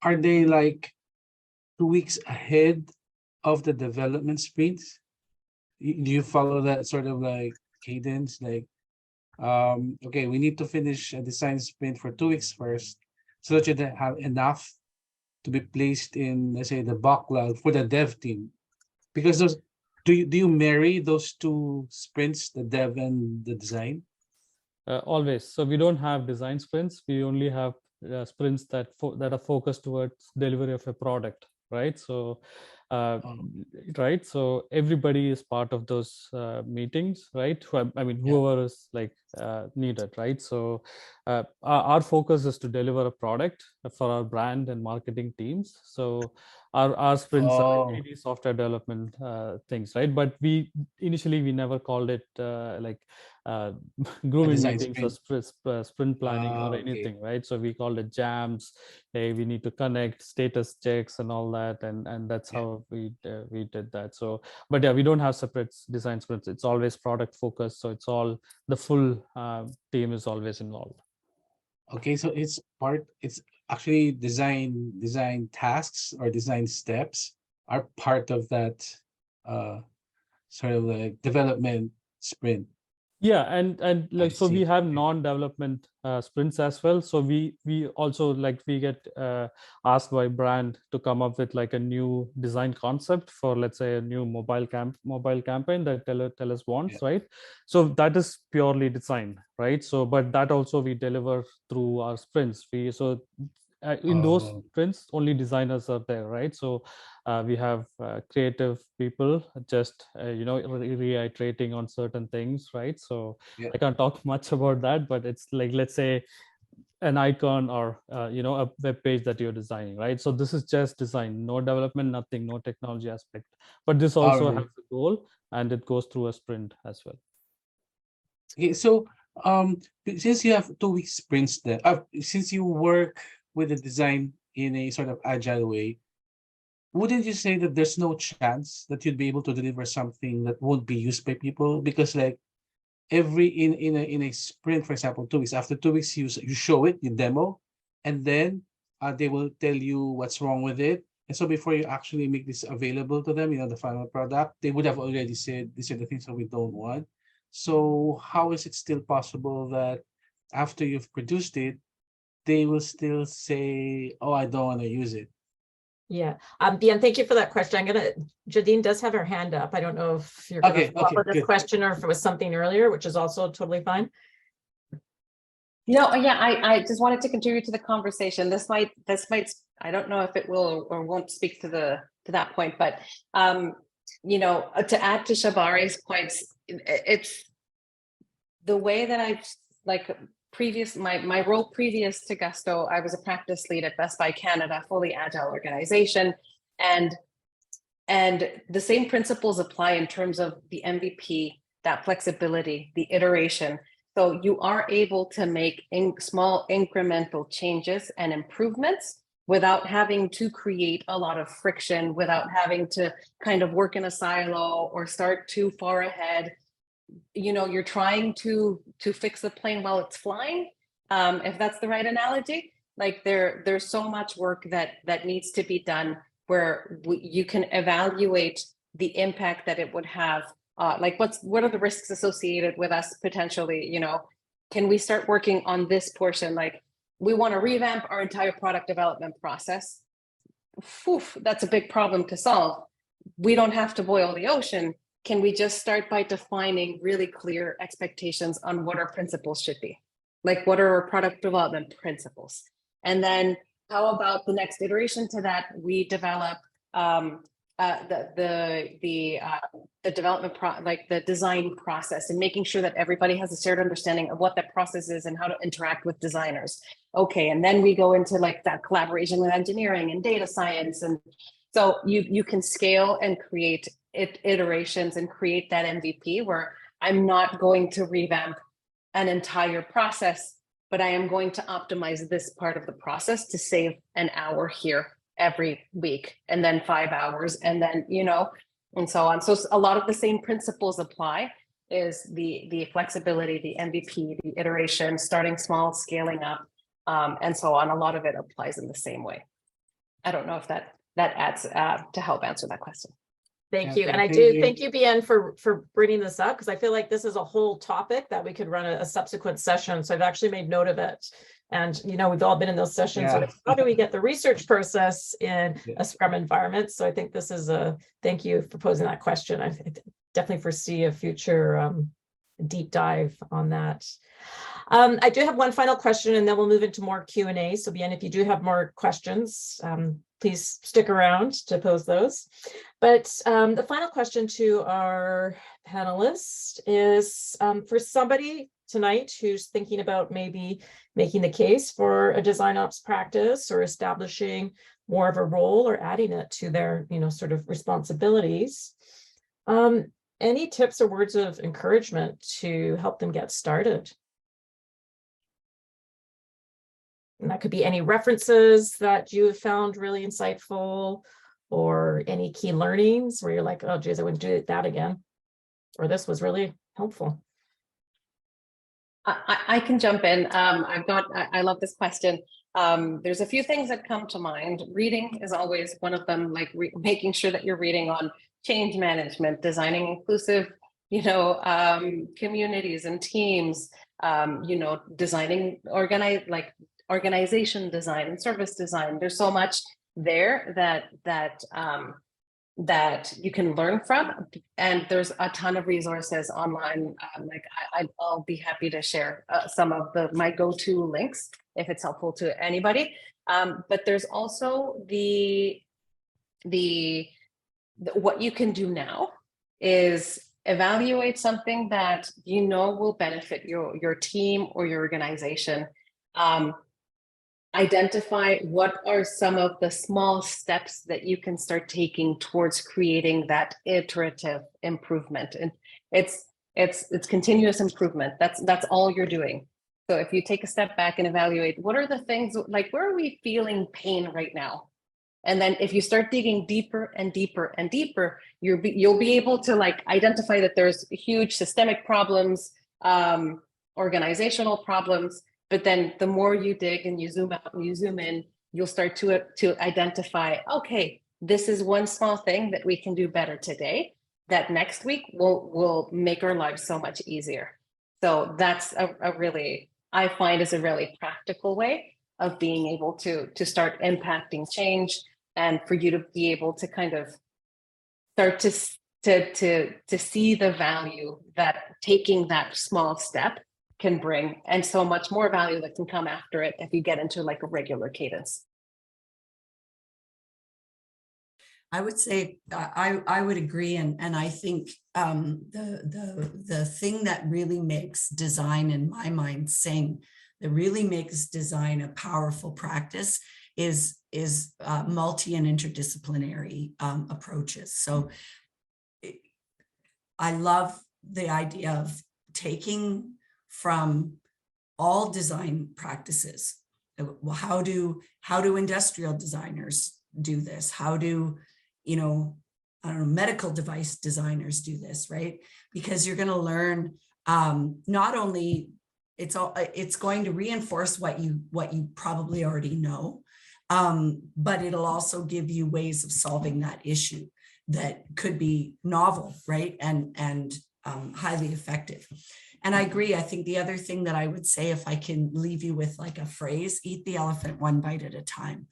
are they like 2 weeks ahead of the development sprints? Do you follow that sort of like cadence? Like, okay, we need to finish a design sprint for 2 weeks first, so that you have enough to be placed in, let's say, the backlog for the dev team. Because those, do you marry those two sprints, the dev and the design? Always. So we don't have design sprints. We only have sprints that are focused towards delivery of a product, right? So Um, right, so everybody is part of those meetings, right? I mean, Yeah. whoever is like needed, right? So our focus is to deliver a product for our brand and marketing teams. So our sprints are Oh, daily software development things, right? But initially we never called it like uh, a grooming design meetings or sprint. sprint planning or Okay. anything, right? So we called it jams. Hey, we need to connect status checks and all that, and that's Yeah. how we did that. So, but yeah, we don't have separate design sprints. It's always product focused. So it's all the full team is always involved. Okay, so it's actually design tasks or design steps are part of that uh sort of like development sprint. Yeah, and I like so we see. have Okay. non-development sprints as well. So we also like we get asked by brand to come up with like a new design concept for, let's say, a new mobile campaign that TELUS Yeah. wants, right? So that is purely design, right? So but that also we deliver through our sprints. In those Oh, sprints only designers are there, right? So we have creative people just reiterating on certain things, right? So yeah. I can't talk much about that, but it's like, let's say, an icon or a web page that you're designing, right? So this is just design, no development, nothing, no technology aspect, but this All also right. has a goal and it goes through a sprint as well. Okay, so since you have 2 week sprints then, since you work with the design in a sort of agile way, wouldn't you say that there's no chance that you'd be able to deliver something that won't be used by people? Because like every in a sprint, for example, 2 weeks, after 2 weeks, you show it, you demo, and then they will tell you what's wrong with it. And so before you actually make this available to them, the final product, they would have already said these are the things that we don't want. So how is it still possible that after you've produced it, they will still say, "Oh, I don't want to use it"? Yeah, Bian, thank you for that question. Jadine does have her hand up. I don't know if you're gonna Okay, follow up okay, with this good. question or if it was something earlier, which is also totally fine. No, yeah, I just wanted to contribute to the conversation. This might, I don't know if it will or won't speak to that point, but to add to Shabari's points, it's the way that I've like my role previous to Gusto, I was a practice lead at Best Buy Canada, fully agile organization, and the same principles apply in terms of the MVP, that flexibility, the iteration. So you are able to make small incremental changes and improvements without having to create a lot of friction, without having to kind of work in a silo or start too far ahead. You're trying to fix the plane while it's flying, if that's the right analogy. Like there's so much work that needs to be done where you can evaluate the impact that it would have. Like what are the risks associated with us potentially, can we start working on this portion? Like we want to revamp our entire product development process. That's a big problem to solve. We don't have to boil the ocean. Can we just start by defining really clear expectations on what our principles should be? Like what are our product development principles? And then how about the next iteration to that? We develop the development like the design process and making sure that everybody has a shared understanding of what that process is and how to interact with designers. Okay, and then we go into like that collaboration with engineering and data science. And so you can scale and create iterations and create that MVP where I'm not going to revamp an entire process, but I am going to optimize this part of the process to save an hour here every week, and then 5 hours, and then, and so on. So a lot of the same principles apply, is the flexibility, the MVP, the iteration, starting small, scaling up, and so on. A lot of it applies in the same way. I don't know if that adds to help answer that question. Thank Yeah, you. And I thank do you. thank you, Bian, for bringing this up, because I feel like this is a whole topic that we could run a subsequent session. So I've actually made note of it. And, we've all been in those sessions. Yeah. Where how do we get the research process in Yeah. a Scrum environment? So I think this is thank you for posing that question. I definitely foresee a future deep dive on that. I do have one final question, and then we'll move into more Q&A. So Bien, if you do have more questions, please stick around to pose those. But the final question to our panelists is for somebody tonight who's thinking about maybe making the case for a design ops practice or establishing more of a role or adding it to their, sort of responsibilities. Any tips or words of encouragement to help them get started? And that could be any references that you have found really insightful, or any key learnings where you're like, oh, geez, I wouldn't do that again. Or this was really helpful. I can jump in. I love this question. There's a few things that come to mind. Reading is always one of them, like making sure that you're reading on change management, designing inclusive, communities and teams, designing organization design and service design. There's so much there that you can learn from, and there's a ton of resources online. I'll be happy to share some of my go-to links if it's helpful to anybody. But there's also what you can do now is evaluate something that will benefit your team or your organization. Identify what are some of the small steps that you can start taking towards creating that iterative improvement. And it's continuous improvement. That's all you're doing. So if you take a step back and evaluate, what are the things, like where are we feeling pain right now? And then if you start digging deeper and deeper and deeper, you'll be able to identify that there's huge systemic problems, organizational problems. But then the more you dig and you zoom out and you zoom in, you'll start to identify, okay, this is one small thing that we can do better today, that next week will make our lives so much easier. So that's I find is a really practical way of being able to start impacting change, and for you to be able to kind of start to see the value that taking that small step can bring, and so much more value that can come after it if you get into a regular cadence. I would say I would agree, and I think the thing that really makes design, in my mind, sing, that really makes design a powerful practice is multi and interdisciplinary approaches. So I love the idea of taking from all design practices. How do industrial designers do this? How do, medical device designers do this, right? Because you're going to learn not only it's going to reinforce what you probably already know, but it'll also give you ways of solving that issue that could be novel, right? And highly effective. And I agree. I think the other thing that I would say, if I can leave you with a phrase, eat the elephant one bite at a time.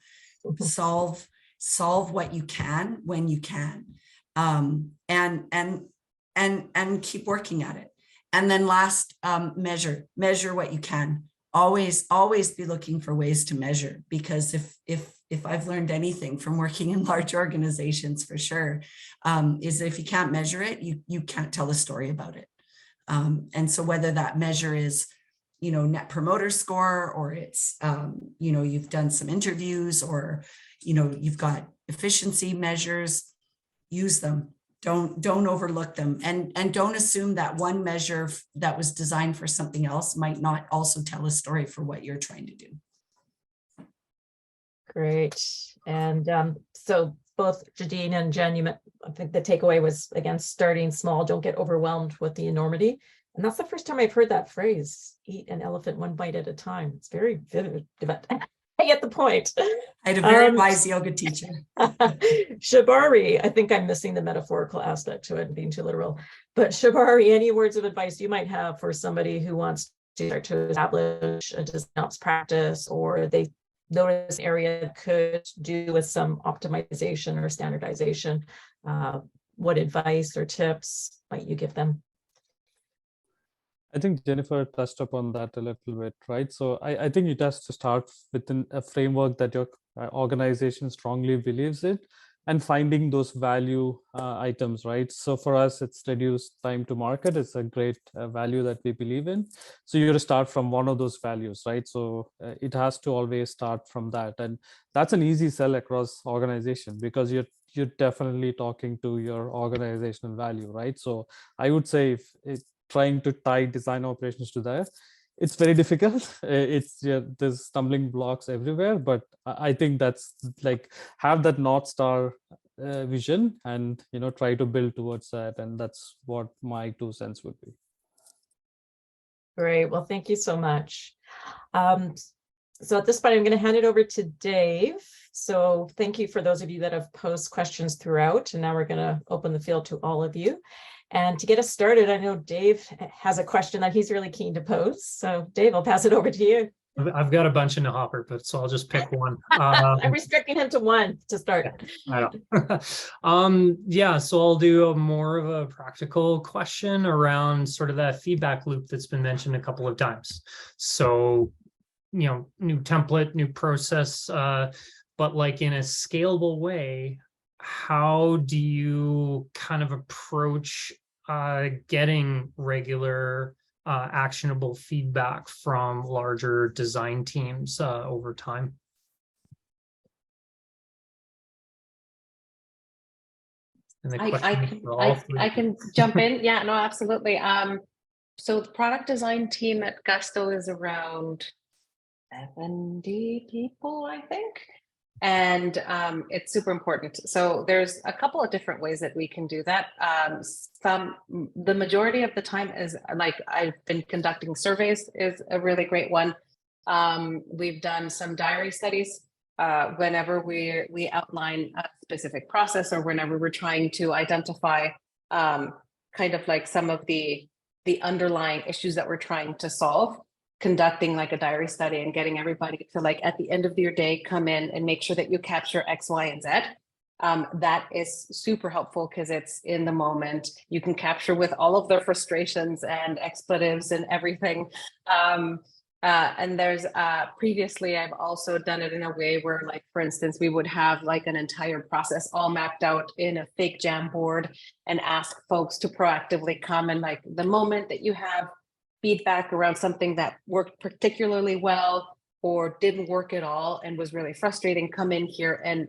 Solve what you can when you can, and keep working at it. And then last, measure what you can. Always be looking for ways to measure, because if I've learned anything from working in large organizations, for sure, is if you can't measure it, you can't tell a story about it. And so whether that measure is, net promoter score, or it's, you've done some interviews, or, you've got efficiency measures, use them. Don't overlook them, and don't assume that one measure that was designed for something else might not also tell a story for what you're trying to do. Great. And so both Jadine and Jen, I think the takeaway was, again, starting small, don't get overwhelmed with the enormity. And that's the first time I've heard that phrase, eat an elephant one bite at a time. It's very vivid, but I get the point. I had a very wise yoga teacher. Shabari, I think I'm missing the metaphorical aspect to it and being too literal. But Shabari, any words of advice you might have for somebody who wants to start to establish a design ops practice, or they notice an area could do with some optimization or standardization? What advice or tips might you give them? I think Jennifer touched upon that a little bit, right? So I think it has to start within a framework that your organization strongly believes in, and finding those value items, right? So for us, it's reduced time to market. It's a great value that we believe in. So you have to start from one of those values, right? So it has to always start from that. And that's an easy sell across organization, because you're definitely talking to your organizational value, right? So I would say if trying to tie design operations to that, it's very difficult. There's stumbling blocks everywhere, but I think that's like, have that North Star vision, and try to build towards that. And that's what my 2 cents would be. Great. Well, thank you so much. So at this point, I'm going to hand it over to Dave. So thank you for those of you that have posed questions throughout. And now we're going to open the field to all of you. And to get us started, I know Dave has a question that he's really keen to pose. So Dave, I'll pass it over to you. I've got a bunch in the hopper, but so I'll just pick one. I'm restricting him to one to start. I know. Yeah, so I'll do more of a practical question around sort of that feedback loop that's been mentioned a couple of times. So, new template, new process, but like in a scalable way, how do you kind of approach getting regular actionable feedback from larger design teams over time? And the question for all three. I can jump in. Yeah, no, absolutely. So the product design team at Gusto is around 70 people, I think. And it's super important. So there's a couple of different ways that we can do that. The majority of the time is like, I've been conducting surveys is a really great one. We've done some diary studies whenever we outline a specific process, or whenever we're trying to identify kind of like some of the underlying issues that we're trying to solve. Conducting like a diary study and getting everybody to, like, at the end of your day, come in and make sure that you capture X, Y, and Z. That is super helpful because it's in the moment. You can capture with all of their frustrations and expletives and everything. And there's previously, I've also done it in a way where, like, for instance, we would have like an entire process all mapped out in a fake Jamboard and ask folks to proactively come, and like the moment that you have feedback around something that worked particularly well or didn't work at all and was really frustrating, come in here and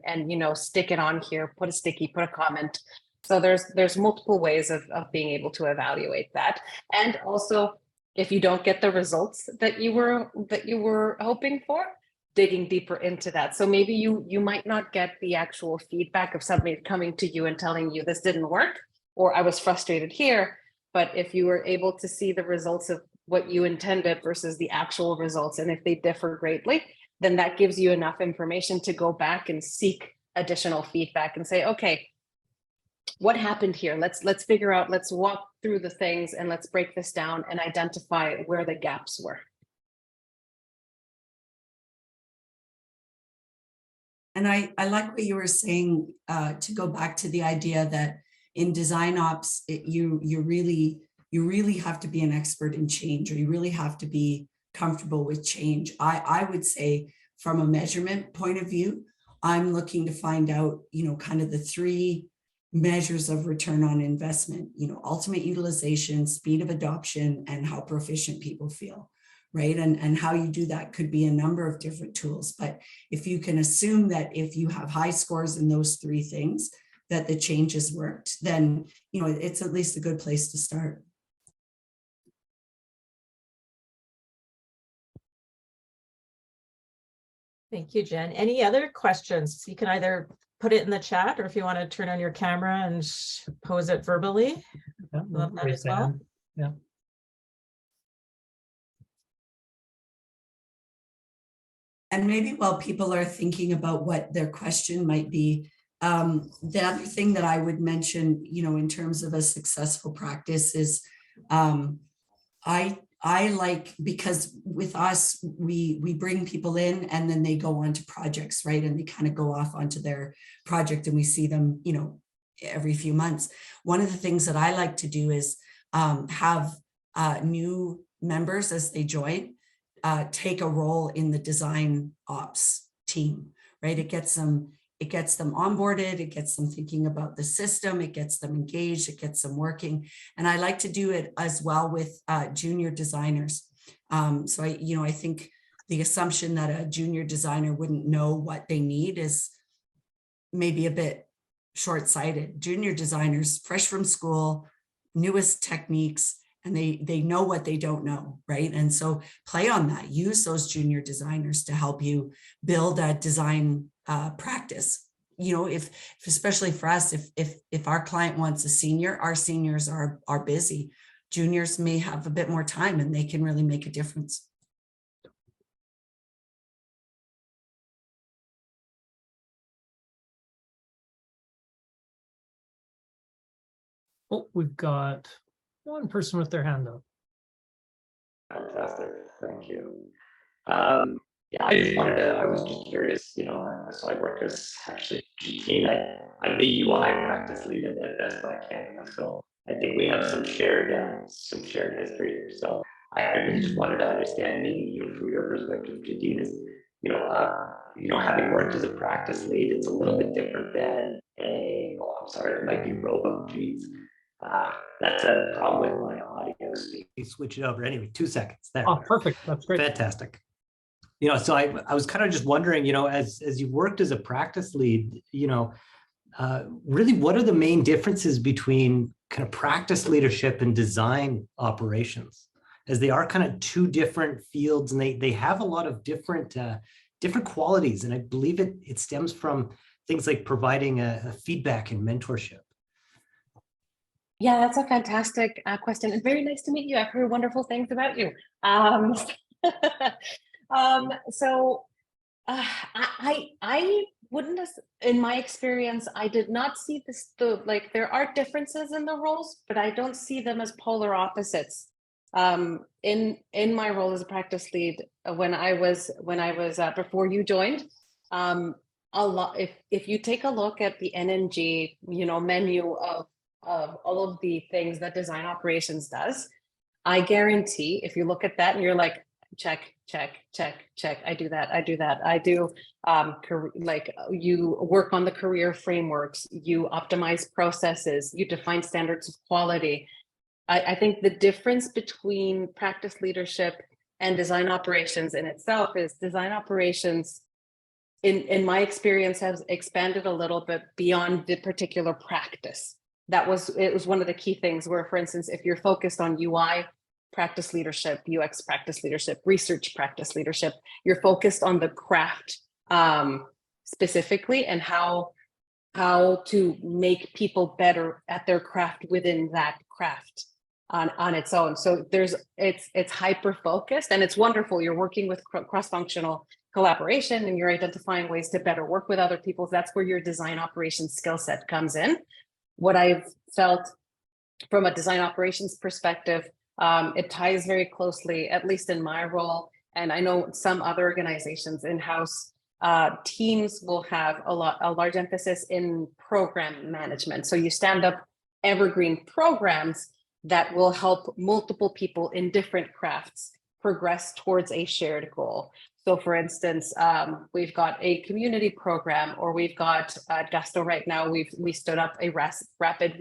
stick it on here, put a sticky, put a comment. So there's multiple ways of being able to evaluate that. And also, if you don't get the results that you were hoping for, digging deeper into that. So maybe you might not get the actual feedback of somebody coming to you and telling you this didn't work, or I was frustrated here. But if you were able to see the results of what you intended versus the actual results, and if they differ greatly, then that gives you enough information to go back and seek additional feedback and say, okay, what happened here? Let's figure out, let's walk through the things and let's break this down and identify where the gaps were. And I like what you were saying, to go back to the idea that in DesignOps, you really have to be an expert in change, or you really have to be comfortable with change. I would say, from a measurement point of view, I'm looking to find out, kind of the 3 measures of return on investment, ultimate utilization, speed of adoption, and how proficient people feel, right? And how you do that could be a number of different tools. But if you can assume that if you have high scores in those 3 things, that the changes worked, then, it's at least a good place to start. Thank you, Jen. Any other questions? You can either put it in the chat, or if you want to turn on your camera and pose it verbally. Yeah, Love that as well. Yeah. And maybe while people are thinking about what their question might be, the other thing that I would mention, in terms of a successful practice is, I like, because with us, we bring people in and then they go on to projects, right? And they kind of go off onto their project and we see them, every few months. One of the things that I like to do is have new members as they join take a role in the design ops team, right? It gets them onboarded, it gets them thinking about the system, it gets them engaged, it gets them working. And I like to do it as well with junior designers. So I think the assumption that a junior designer wouldn't know what they need is maybe a bit short-sighted. Junior designers, fresh from school, newest techniques, and they know what they don't know, right? And so play on that. Use those junior designers to help you build a design practice. If especially for us, if our client wants a senior, our seniors are busy. Juniors may have a bit more time and they can really make a difference. Oh, we've got one person with their hand up. Fantastic, thank you. Yeah, I was just curious, so I work as actually I'm the UI practice lead at Best Buy Canada, so I think we have some shared history here. So I really just wanted to understand, maybe from your perspective, Jadine, is having worked as a practice lead, it's a little bit different than I'm sorry, it might be robo geez. That's a problem with my audio. You switch it over anyway. 2 seconds there. Oh, perfect. That's great. Fantastic. So I was kind of just wondering, as you worked as a practice lead, really what are the main differences between kind of practice leadership and design operations, as they are kind of two different fields, and they have a lot of different qualities. And I believe it stems from things like providing a feedback and mentorship. Yeah, that's a fantastic question. And very nice to meet you. I've heard wonderful things about you. I wouldn't, in my experience, I did not see this, there are differences in the roles, but I don't see them as polar opposites. In my role as a practice lead, when I was before you joined, a lot, if you take a look at the NNG, menu of all of the things that design operations does, I guarantee if you look at that and you're like, check, check, check, check, I do that, I do you work on the career frameworks, you optimize processes, you define standards of quality. I think the difference between practice leadership and design operations in itself is design operations, in my experience, has expanded a little bit beyond the particular practice. It was one of the key things where, for instance, if you're focused on UI practice leadership, UX practice leadership, research practice leadership, you're focused on the craft specifically, and how to make people better at their craft within that craft on its own. So it's hyper focused, and it's wonderful. You're working with cross-functional collaboration, and you're identifying ways to better work with other people. That's where your design operations skill set comes in. What I've felt from a design operations perspective, it ties very closely, at least in my role, and I know some other organizations in-house teams will have a large emphasis in program management. So you stand up evergreen programs that will help multiple people in different crafts progress towards a shared goal. So for instance, we've got a community program, or we've got at Gusto right now, we stood up a rapid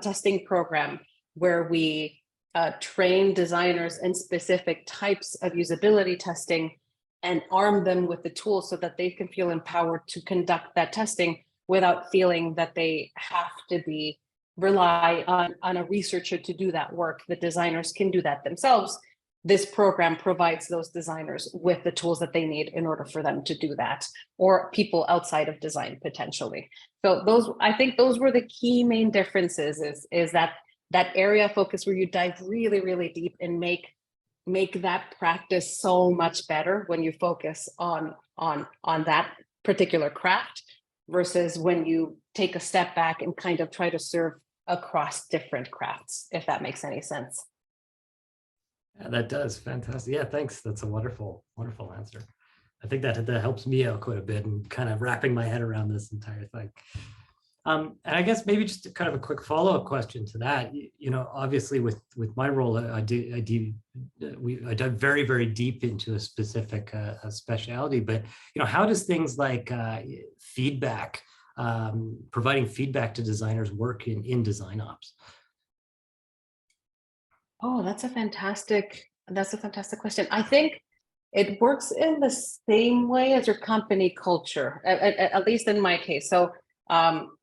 testing program where we train designers in specific types of usability testing and arm them with the tools so that they can feel empowered to conduct that testing without feeling that they have to rely on a researcher to do that work. The designers can do that themselves. This program provides those designers with the tools that they need in order for them to do that, or people outside of design potentially. So I think those were the key main differences, is that area of focus where you dive really, really deep and make that practice so much better when you focus on that particular craft, versus when you take a step back and kind of try to serve across different crafts, if that makes any sense. Yeah, that does. Fantastic. Yeah, thanks. That's a wonderful, wonderful answer. I think that helps me out quite a bit in kind of wrapping my head around this entire thing. And I guess maybe just kind of a quick follow-up question to that. Obviously with my role, I dive very, very deep into a specific specialty. But how does things like feedback, providing feedback to designers work in DesignOps? Oh, that's a fantastic question. I think it works in the same way as your company culture, at least in my case. So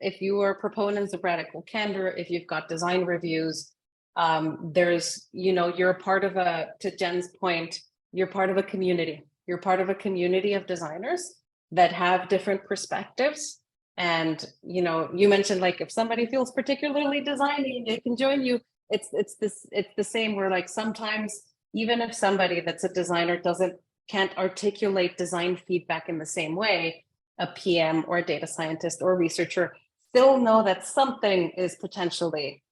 if you are proponents of radical candor, if you've got design reviews, there's, you're a part of to Jen's point, you're part of a community. You're part of a community of designers that have different perspectives. And, you mentioned like, if somebody feels particularly designy, they can join you. It's the same where like sometimes, even if somebody that's a designer can't articulate design feedback in the same way, a PM or a data scientist or a researcher still know that something is potentially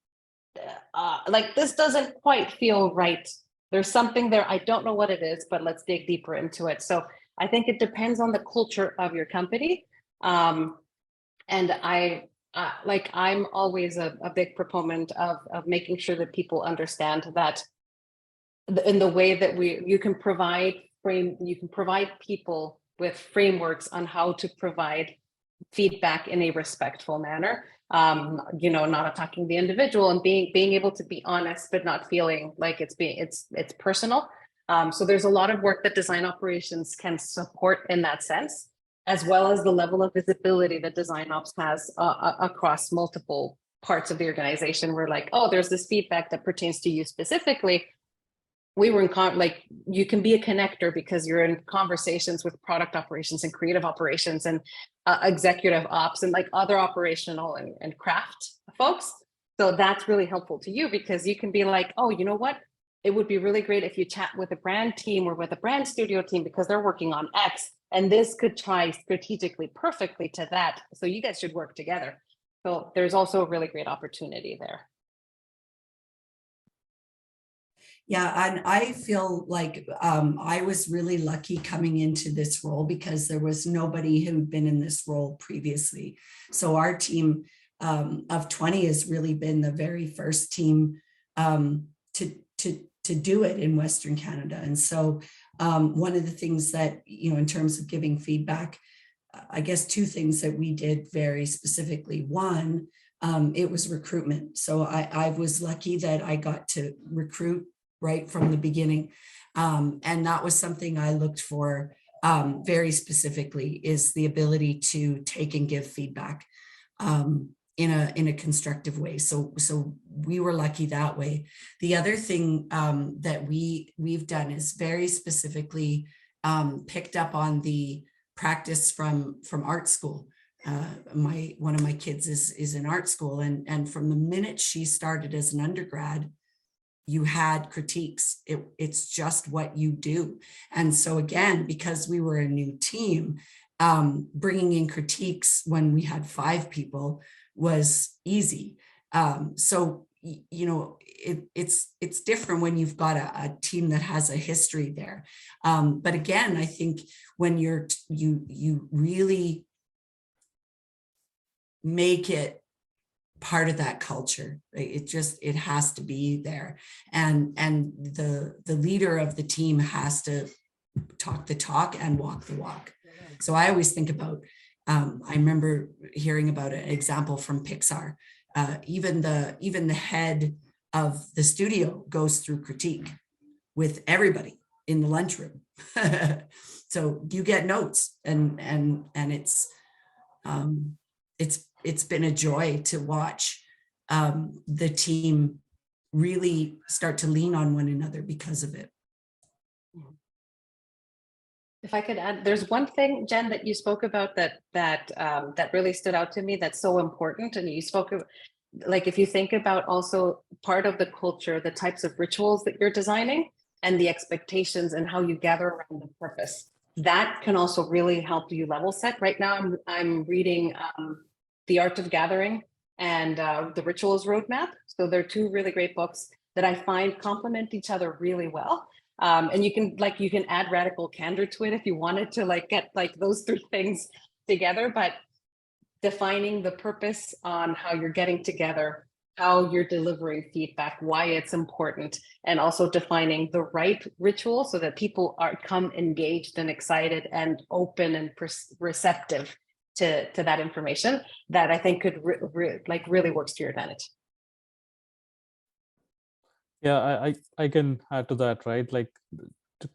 like this doesn't quite feel right. There's something there. I don't know what it is, but let's dig deeper into it. So I think it depends on the culture of your company. And I'm always a big proponent of making sure that people understand that in the way that you can provide people with frameworks on how to provide feedback in a respectful manner, not attacking the individual, and being able to be honest, but not feeling like it's personal. So there's a lot of work that design operations can support in that sense, as well as the level of visibility that DesignOps has across multiple parts of the organization. Where like, oh, there's this feedback that pertains to you specifically. We were you can be a connector because you're in conversations with product operations and creative operations and executive ops and like other operational and craft folks. So that's really helpful to you because you can be like, oh, you know what? It would be really great if you chat with a brand team or with a brand studio team because they're working on X and this could tie strategically perfectly to that. So you guys should work together. So there's also a really great opportunity there. Yeah, and I feel like I was really lucky coming into this role because there was nobody who'd been in this role previously. So our team of 20 has really been the very first team to do it in Western Canada. And so one of the things that, in terms of giving feedback, I guess two things that we did very specifically. One, it was recruitment. So I was lucky that I got to recruit right from the beginning. And that was something I looked for very specifically, is the ability to take and give feedback in a constructive way. So we were lucky that way. The other thing that we've done is very specifically picked up on the practice from art school. One of my kids is in art school, and from the minute she started as an undergrad, you had critiques. It's just what you do. And so again, because we were a new team, bringing in critiques when we had 5 people was easy. So, it's different when you've got a team that has a history there. But again, I think when you really make it part of that culture, it has to be there, and the leader of the team has to talk the talk and walk the walk. So I always think about, I remember hearing about an example from Pixar. Even the head of the studio goes through critique with everybody in the lunchroom. So you get notes, and it's been a joy to watch the team really start to lean on one another because of it. If I could add, there's one thing, Jen, that you spoke about that really stood out to me that's so important. And you spoke of, like, if you think about also part of the culture, the types of rituals that you're designing and the expectations and how you gather around the purpose, that can also really help you level set. Right now, I'm reading The Art of Gathering and The Rituals Roadmap. So they're 2 really great books that I find complement each other really well. And you can add radical candor to it if you wanted to get those 3 things together. But defining the purpose on how you're getting together, how you're delivering feedback, why it's important, and also defining the right ritual so that people are come engaged and excited and open and receptive to that information, that I think could really works to your advantage. Yeah, I can add to that, right? Like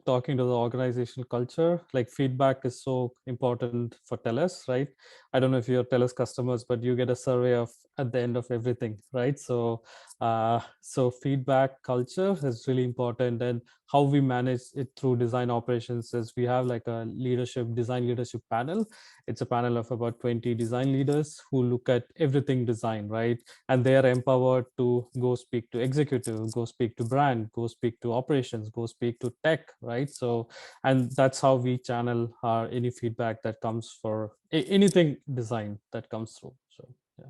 talking to the organizational culture, like feedback is so important for TELUS, right? I don't know if you're TELUS customers, but you get a survey of at the end of everything, right? So so feedback culture is really important, and how we manage it through design operations is we have like a design leadership panel. It's a panel of about 20 design leaders who look at everything design, right? And they are empowered to go speak to executive, go speak to brand, go speak to operations, go speak to tech, right? So, and that's how we channel any feedback that comes for anything design that comes through. So yeah.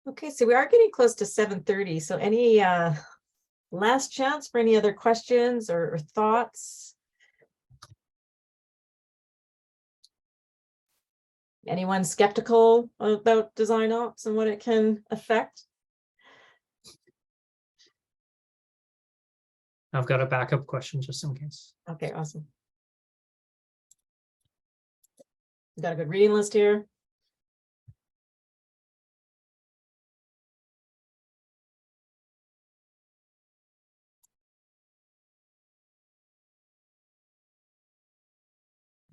Okay, so we are getting close to 7:30. So any last chance for any other questions or thoughts? Anyone skeptical about DesignOps and what it can affect? I've got a backup question just in case. Okay, awesome. Got a good reading list here.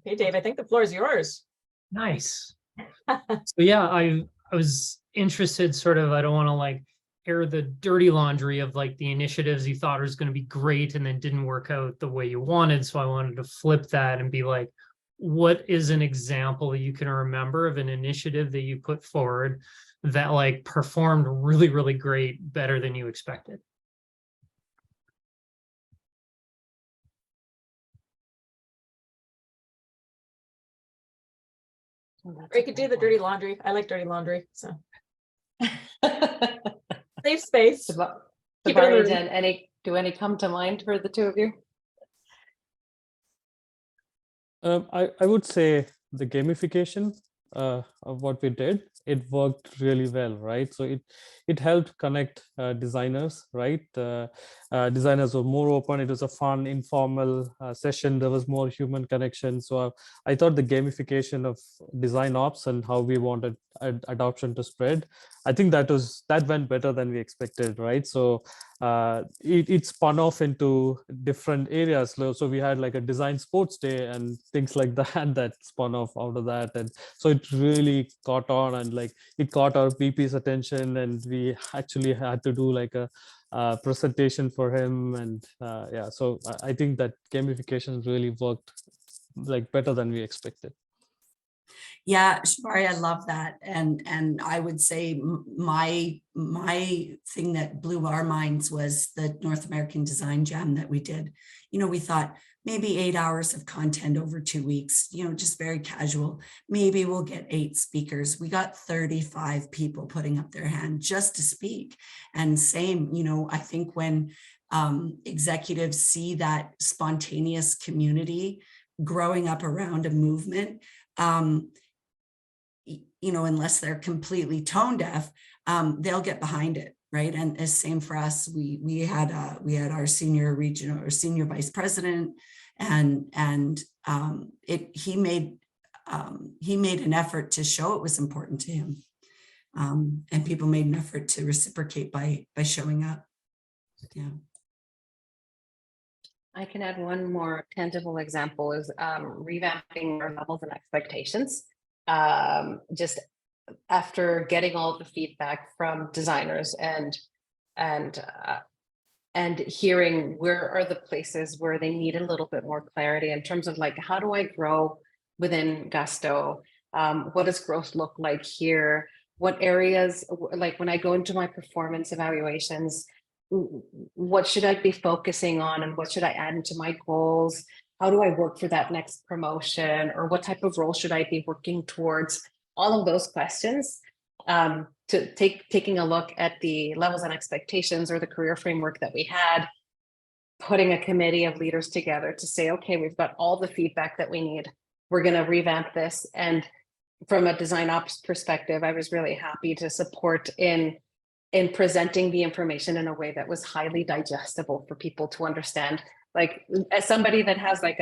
Okay, Dave, I think the floor is yours. Nice. So yeah, I was interested sort of, I don't want to like air the dirty laundry of like the initiatives you thought was going to be great and then didn't work out the way you wanted. So I wanted to flip that and be like, what is an example you can remember of an initiative that you put forward that like performed really, really great, better than you expected? Or you could do the dirty laundry. I like dirty laundry, so. Safe space. Keep it in the room. Jen, do any come to mind for the two of you? I would say the gamification of what we did, it worked really well, right? So it helped connect designers, right? Designers were more open. It was a fun, informal session. There was more human connection. So I thought the gamification of DesignOps and how we wanted adoption to spread, I think that went better than we expected, right? So it spun off into different areas. So we had like a design sports day and things like that spun off out of that. And so it really caught on, and like it caught our VP's attention, and we actually had to do like a presentation for him. And yeah, so I think that gamification really worked like better than we expected. Yeah, Shibari, I love that. And I would say my thing that blew our minds was the North American Design Jam that we did. You know, we thought maybe 8 hours of content over 2 weeks, you know, just very casual. Maybe we'll get 8 speakers. We got 35 people putting up their hand just to speak. And same, you know, I think when executives see that spontaneous community growing up around a movement, you know, unless they're completely tone deaf, they'll get behind it, right? And the same for us. We had our senior regional or senior vice president, and he made an effort to show it was important to him, and people made an effort to reciprocate by showing up. Yeah. I can add one more tangible example is revamping our levels and expectations. Just after getting all the feedback from designers and hearing where are the places where they need a little bit more clarity in terms of like, how do I grow within Gusto? What does growth look like here? What areas, like when I go into my performance evaluations, what should I be focusing on and what should I add into my goals? How do I work for that next promotion, or what type of role should I be working towards? All of those questions taking a look at the levels and expectations or the career framework that we had, putting a committee of leaders together to say, okay, we've got all the feedback that we need. We're going to revamp this. And from a design ops perspective, I was really happy to support in presenting the information in a way that was highly digestible for people to understand. Like, as somebody that has like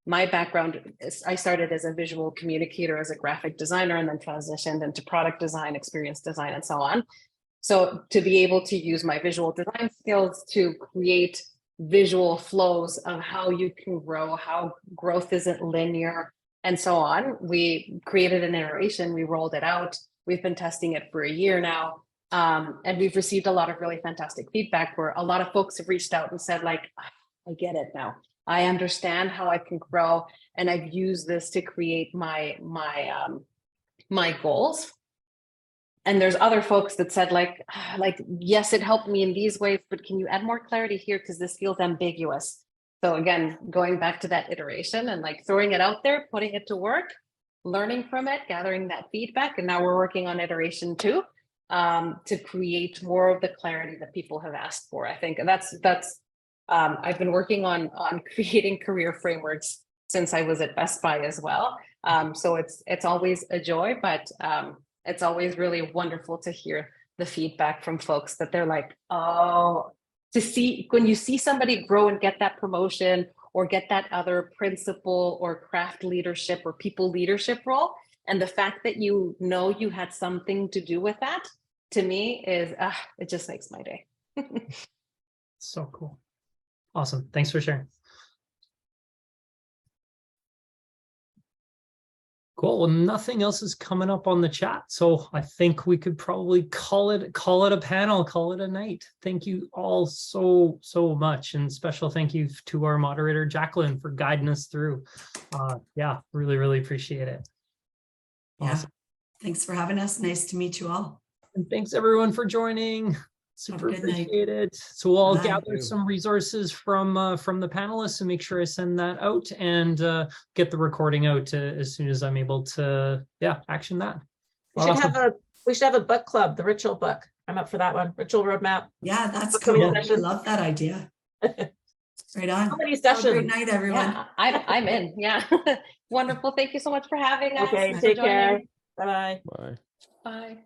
my background, I started as a visual communicator, as a graphic designer, and then transitioned into product design, experience design, and so on. So to be able to use my visual design skills to create visual flows of how you can grow, how growth isn't linear, and so on. We created an iteration, we rolled it out. We've been testing it for a year now. And we've received a lot of really fantastic feedback where a lot of folks have reached out and said, like, I get it now. I understand how I can grow, and I've used this to create my goals. And there's other folks that said like, yes, it helped me in these ways, but can you add more clarity here? Because this feels ambiguous. So again, going back to that iteration and like throwing it out there, putting it to work, learning from it, gathering that feedback. And now we're working on iteration 2 to create more of the clarity that people have asked for. I think that's I've been working on creating career frameworks since I was at Best Buy as well. So it's always a joy, but it's always really wonderful to hear the feedback from folks that they're like, oh, to see when you see somebody grow and get that promotion or get that other principal or craft leadership or people leadership role. And the fact that you know you had something to do with that, to me is, it just makes my day. So cool. Awesome. Thanks for sharing. Cool. Well, nothing else is coming up on the chat, so I think we could probably call it a panel, call it a night. Thank you all so much, and special thank you to our moderator Jacqueline for guiding us through. Yeah, really appreciate it. Awesome. Yeah. Thanks for having us. Nice to meet you all. And thanks everyone for joining. Super good night. appreciate it. So we'll all Bye. gather some resources from the panelists and make sure I send that out and get the recording out as soon as I'm able to, action that. We should have a book club, the ritual book. I'm up for that one. Ritual roadmap. Yeah, that's Upcoming cool. I sessions. love that idea. Right on. How many Have a sessions? great night, everyone. Yeah, I'm in. Yeah. Wonderful. Thank you so much for having us. Okay, and for take joining. care. Bye-bye. Bye. Bye.